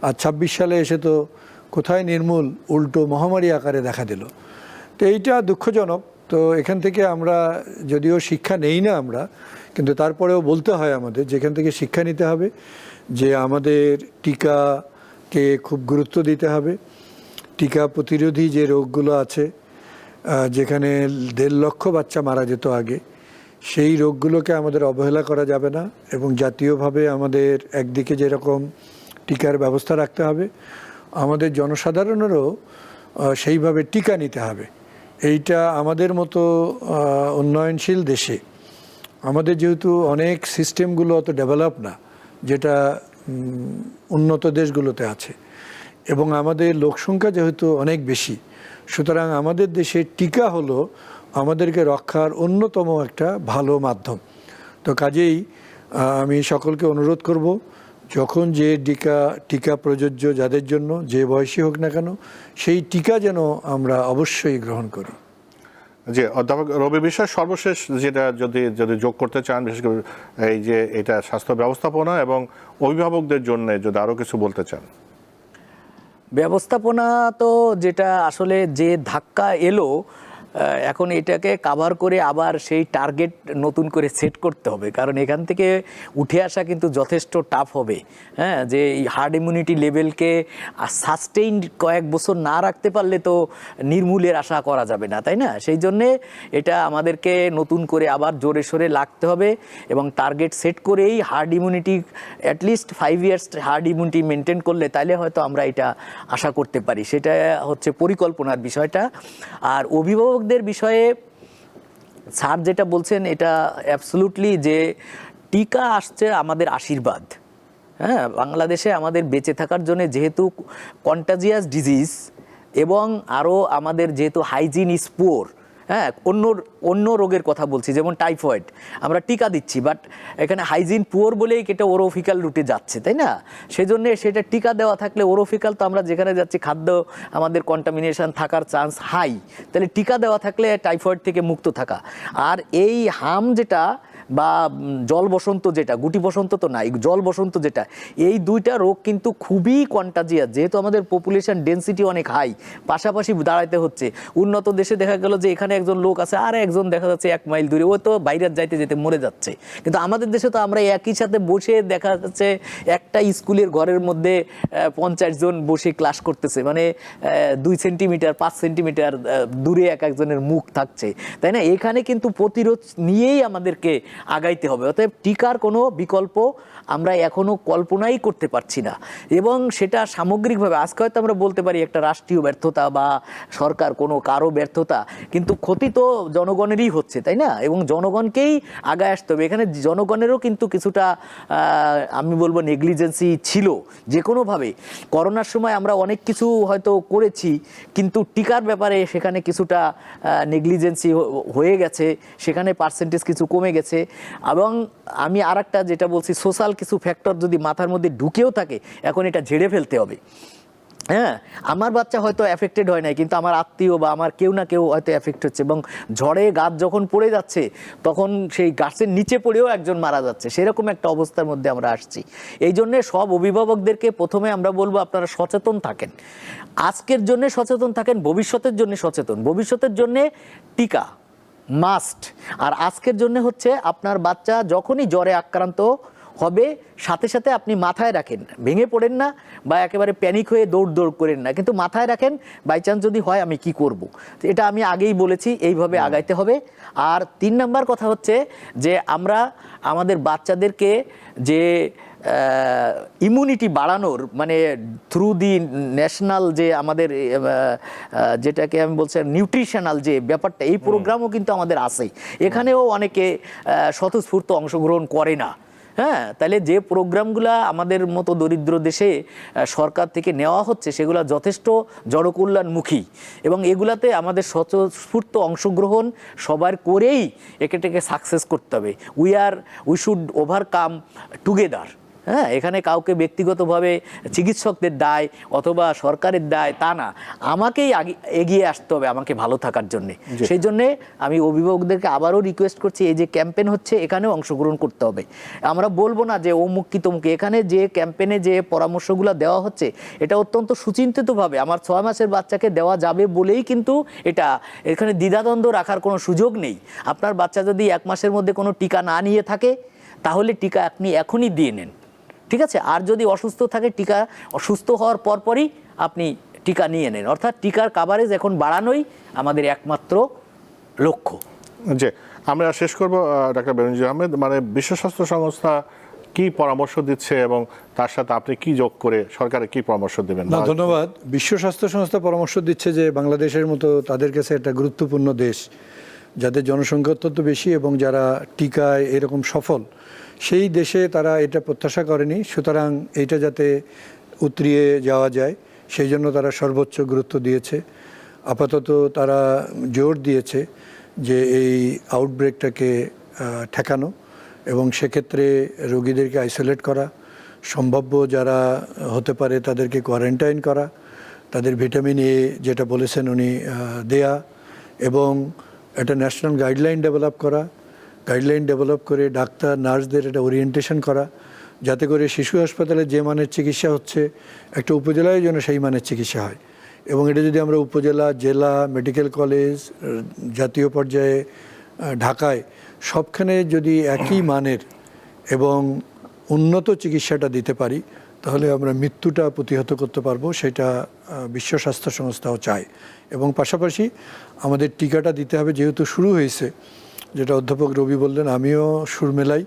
আর 26 সালে এসে তো কোথায় নির্মূল, উল্টো মহামারী আকারে দেখা দিল। তো এইটা দুঃখজনক। তো এখান থেকে আমরা যদিও শিক্ষা নেই না আমরা, কিন্তু তারপরেও বলতে হয় আমাদের যেখান থেকে শিক্ষা নিতে হবে যে আমাদের টিকাকে খুব গুরুত্ব দিতে হবে। টিকা প্রতিরোধী যে রোগগুলো আছে, যেখানে 1.5 লক্ষ বাচ্চা মারা যেত আগে, সেই রোগগুলোকে আমাদের অবহেলা করা যাবে না। এবং জাতীয়ভাবে আমাদের একদিকে যেরকম টিকার ব্যবস্থা রাখতে হবে, আমাদের জনসাধারণেরও সেইভাবে টিকা নিতে হবে। এইটা আমাদের মতো উন্নয়নশীল দেশে, আমাদের যেহেতু অনেক সিস্টেমগুলো অত ডেভেলপ না যেটা উন্নত দেশগুলোতে আছে, এবং আমাদের লোকসংখ্যা যেহেতু অনেক বেশি, সুতরাং আমাদের দেশে টিকা হলো আমাদেরকে রক্ষার অন্যতম একটা ভালো মাধ্যম। তো কাজেই আমি সকলকে অনুরোধ করব, যখন যে টিকা প্রযোজ্য যাদের জন্য, যে বয়সী হোক না কেন, সেই টিকা যেন আমরা অবশ্যই গ্রহণ করি। যে অধ্যাপক রবি বিশ্বাস, সর্বশেষ যেটা যদি যোগ করতে চান, বিশেষ করে এই যে এটা স্বাস্থ্য ব্যবস্থাপনা এবং অভিভাবকদের জন্য যদি আরও কিছু বলতে চান। ব্যবস্থাপনা তো যেটা আসলে যে ধাক্কা এলো, এখন এটাকে কাভার করে আবার সেই টার্গেট নতুন করে সেট করতে হবে, কারণ এখান থেকে উঠে আসা কিন্তু যথেষ্ট টাফ হবে। হ্যাঁ, যে এই হার্ড ইমিউনিটি লেভেলকে সাস্টেইন কয়েক বছর না রাখতে পারলে তো নির্মূলের আশা করা যাবে না, তাই না? সেই জন্যে এটা আমাদেরকে নতুন করে আবার জোরে সোরে লাগতে হবে এবং টার্গেট সেট করেই hard immunity at least 5 years hard immunity maintain করলে তাইলে হয়তো আমরা এটা আশা করতে পারি। সেটা হচ্ছে পরিকল্পনার বিষয়টা। আর অভিভাবকদের বিষয়ে স্যার যেটা বলছেন এটা অ্যাবসলিউটলি, যে টিকা আসছে আমাদের আশীর্বাদ। হ্যাঁ, বাংলাদেশে আমাদের বেঁচে থাকার জন্য যেহেতু কন্টাজিয়াস ডিজিজ এবং আরও আমাদের যেহেতু হাইজিন ইজ পুয়ার, হ্যাঁ, অন্য রোগের কথা বলছি যেমন টাইফয়েড, আমরা টিকা দিচ্ছি, বাট এখানে হাইজিন পুয়ার বলেই এটা ওরোফিক্যাল রুটে যাচ্ছে, তাই না? সেজন্য সেটা টিকা দেওয়া থাকলে ওরোফিক্যাল তো আমরা যেখানে যাচ্ছি খাদ্য আমাদের কন্টামিনেশন থাকার চান্স হাই, তাহলে টিকা দেওয়া থাকলে টাইফয়েড থেকে মুক্ত থাকা। আর এই হাম যেটা বা জল বসন্ত, যেটা গুটি বসন্ত তো নাই, জল বসন্ত যেটা, এই দুইটা রোগ কিন্তু খুবই কন্টাজিয়াস। যেহেতু আমাদের পপুলেশন ডেন্সিটি অনেক হাই, পাশাপাশি দাঁড়াইতে হচ্ছে। উন্নত দেশে দেখা গেল যে এখানে একজন লোক আছে আর একজন দেখা যাচ্ছে 1 মাইল দূরে, ও তো বাইরে যাইতে যেতে মরে যাচ্ছে। কিন্তু আমাদের দেশে তো আমরা একই সাথে বসে দেখা যাচ্ছে একটা স্কুলের ঘরের মধ্যে 50 জন বসে ক্লাস করতেছে, মানে 2 সেন্টিমিটার 5 সেন্টিমিটার দূরে এক একজনের মুখ থাকছে, তাই না? এখানে কিন্তু প্রতিরোধ নিয়েই আমাদেরকে আগাইতে হবে। অতএব টিকার কোনো বিকল্প আমরা এখনো কল্পনাই করতে পারছি না, এবং সেটা সামগ্রিকভাবে আজকে হয়তো আমরা বলতে পারি একটা রাষ্ট্রীয় ব্যর্থতা বা সরকার কোনো কারো ব্যর্থতা, কিন্তু ক্ষতি তো জনগণেরই হচ্ছে, তাই না? এবং জনগণকেই আগায় আসতে হবে। এখানে জনগণেরও কিন্তু কিছুটা আমি বলবো নেগলিজেন্সি ছিল যে কোনোভাবে। করোনার সময় আমরা অনেক কিছু হয়তো করেছি, কিন্তু টিকার ব্যাপারে সেখানে কিছুটা নেগলিজেন্সি হয়ে গেছে, সেখানে পার্সেন্টেজ কিছু কমে গেছে। এবং আমি আরেকটা যেটা বলছি, সোশ্যাল কিছু ফ্যাক্টর যদি মাথার মধ্যে ঢুকেও থাকে, এখন এটা ঝেড়ে ফেলতে হবে। হ্যাঁ, আমার বাচ্চা হয়তো এফেক্টেড হয় নাই, কিন্তু আমার আত্মীয় বা আমার কেউ না কেউ হয়তো এফেক্ট হচ্ছে, এবং ঝড়ে গাছ যখন পড়ে যাচ্ছে তখন সেই গাছের নিচে পড়েও একজন মারা যাচ্ছে, সেরকম একটা অবস্থার মধ্যে আমরা আসছি। এই জন্যে সব অভিভাবকদেরকে প্রথমে আমরা বলবো আপনারা সচেতন থাকেন, আজকের জন্য সচেতন থাকেন, ভবিষ্যতের জন্য সচেতন। ভবিষ্যতের জন্য টিকা মাস্ট, আর আজকের জন্য হচ্ছে আপনার বাচ্চা যখনই জ্বরে আক্রান্ত হবে সাথে সাথে আপনি মাথায় রাখেন, ভেঙে পড়েন না বা একেবারে প্যানিক হয়ে দৌড় করেন না, কিন্তু মাথায় রাখেন বাই চান্স যদি হয় আমি কি করব। তো এটা আমি আগেই বলেছি, এইভাবে আগাইতে হবে। আর 3 নাম্বার কথা হচ্ছে যে আমরা আমাদের বাচ্চাদেরকে যে ইমিউনিটি বাড়ানোর মানে থ্রু দি ন্যাশনাল যে আমাদের যেটাকে আমি বলছি নিউট্রিশনাল যে ব্যাপারটা, এই প্রোগ্রামও কিন্তু আমাদের আছে, এখানেও অনেকে স্বতঃস্ফূর্ত অংশগ্রহণ করে না। হ্যাঁ, তাহলে যে প্রোগ্রামগুলো আমাদের মতো দরিদ্র দেশে সরকার থেকে নেওয়া হচ্ছে সেগুলো যথেষ্ট জনকল্যাণমুখী, এবং এগুলাতে আমাদের স্বতঃস্ফূর্ত অংশগ্রহণ সবার করেই এটাকে সাকসেস করতে হবে। We should overcome together. হ্যাঁ, এখানে কাউকে ব্যক্তিগতভাবে চিকিৎসকদের দায় অথবা সরকারের দায় তা না, আমাকেই এগিয়ে আসতে হবে আমাকে ভালো থাকার জন্যে। সেই জন্যে আমি অভিভাবকদেরকে আবারও রিকোয়েস্ট করছি, এই যে ক্যাম্পেইন হচ্ছে এখানেও অংশগ্রহণ করতে হবে। আমরা বলবো না যে অমুক কি তমুক, এখানে যে ক্যাম্পেইনে যে পরামর্শগুলো দেওয়া হচ্ছে এটা অত্যন্ত সুচিন্তিতভাবে আমার 6 মাসের বাচ্চাকে দেওয়া যাবে বলেই কিন্তু এটা, এখানে দ্বিধাদ্বন্দ্ব রাখার কোনো সুযোগ নেই। আপনার বাচ্চা যদি 1 মাসের মধ্যে কোনো টিকা না নিয়ে থাকে তাহলে টিকা আপনি এখনই দিয়ে নেন, ঠিক আছে? আর যদি অসুস্থ থাকে টিকা অসুস্থ হওয়ার পরপরই আপনি টিকা নিয়ে নেন। অর্থাৎ টিকার কাভারেজ এখন বাড়ানোই আমাদের একমাত্র লক্ষ্য। যে আমরা শেষ করব ডাক্তার বেনজির আহমেদ, মানে বিশ্ব স্বাস্থ্য সংস্থা কি পরামর্শ দিচ্ছে এবং তার সাথে আপনি কি যোগ করে সরকারের কি পরামর্শ দেবেন? না, ধন্যবাদ। বিশ্ব স্বাস্থ্য সংস্থা পরামর্শ দিচ্ছে যে বাংলাদেশের মতো তাদের কাছে একটা গুরুত্বপূর্ণ দেশ, যাদের জনসংখ্যা অত্যন্ত বেশি এবং যারা টিকায় এরকম সফল, সেই দেশে তারা এটা প্রত্যাশা করেনি। সুতরাং এইটা যাতে উতরিয়ে যাওয়া যায় সেই জন্য তারা সর্বোচ্চ গুরুত্ব দিয়েছে। আপাতত তারা জোর দিয়েছে যে এই আউটব্রেকটাকে ঠেকানো এবং সেক্ষেত্রে রোগীদেরকে আইসোলেট করা, সম্ভাব্য যারা হতে পারে তাদেরকে কোয়ারেন্টাইন করা, তাদের ভিটামিন এ যেটা বলেছেন উনি দেয়া, এবং একটা ন্যাশনাল গাইডলাইন ডেভেলপ করা, গাইডলাইন ডেভেলপ করে ডাক্তার নার্সদের এটা ওরিয়েন্টেশন করা, যাতে করে শিশু হাসপাতালে যে মানের চিকিৎসা হচ্ছে একটা উপজেলায় যেন সেই মানের চিকিৎসা হয়। এবং এটা যদি আমরা উপজেলা, জেলা, মেডিকেল কলেজ, জাতীয় পর্যায়ে ঢাকায় সবখানে যদি একই মানের এবং উন্নত চিকিৎসাটা দিতে পারি তাহলে আমরা মৃত্যুটা প্রতিহত করতে পারবো, সেটা বিশ্ব স্বাস্থ্য সংস্থাও চায়। এবং পাশাপাশি আমাদের টিকাটা দিতে হবে, যেহেতু শুরু হয়েছে, যেটা অধ্যাপক রবি বললেন, আমিও সুর মেলাই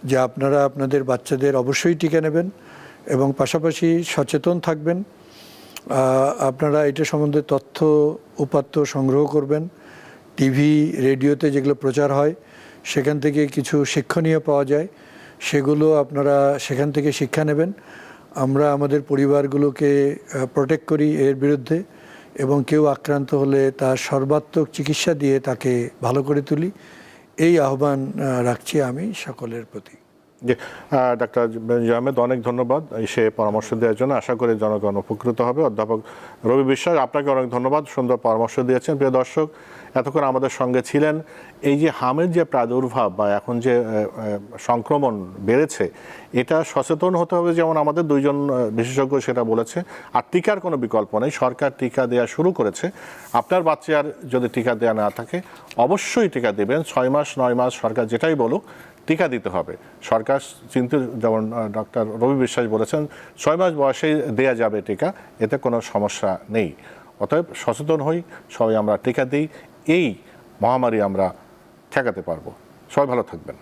যে আপনারা আপনাদের বাচ্চাদের অবশ্যই টিকা নেবেন এবং পাশাপাশি সচেতন থাকবেন। আপনারা এটা সম্বন্ধে তথ্য উপাত্ত সংগ্রহ করবেন, টিভি রেডিওতে যেগুলো প্রচার হয় সেখান থেকে কিছু শিক্ষণীয় পাওয়া যায়, সেগুলো আপনারা সেখান থেকে শিক্ষা নেবেন। আমরা আমাদের পরিবারগুলোকে প্রোটেক্ট করি এর বিরুদ্ধে, এবং কেউ আক্রান্ত হলে তার সর্বাত্মক চিকিৎসা দিয়ে তাকে ভালো করে তুলি, এই আহ্বান রাখছি আমি সকলের প্রতি। জি, ডাক্তার বেনজির আহমেদ, অনেক ধন্যবাদ সে পরামর্শ দেওয়ার জন্য। আশা করি জনগণ উপকৃত হবে। অধ্যাপক রবি বিশ্বাস, আপনাকে অনেক ধন্যবাদ, সুন্দর পরামর্শ দিয়েছেন। প্রিয় দর্শক, এতক্ষণ আমাদের সঙ্গে ছিলেন। এই যে হামের যে প্রাদুর্ভাব বা এখন যে সংক্রমণ বেড়েছে, এটা সচেতন হতে হবে, যেমন আমাদের 2 জন বিশেষজ্ঞ সেটা বলেছে। আর টিকার কোনো বিকল্প নেই, সরকার টিকা দেওয়া শুরু করেছে। আপনার বাচ্চার যদি টিকা দেওয়া না থাকে অবশ্যই টিকা দেবেন। 6 মাস 9 মাস সরকার যেটাই বলুক টিকা দিতে হবে। সরকার চিন্তিত, যেমন ডক্টর রবি বিশ্বাস বলেছেন 6 মাস বয়সেই দেয়া যাবে টিকা, এতে কোনো সমস্যা নেই। অতএব সচেতন হই, সবাই আমরা টিকা দিই, এই মহামারী আমরা ঠেকাতে পারবো। সবাই ভালো থাকবেন।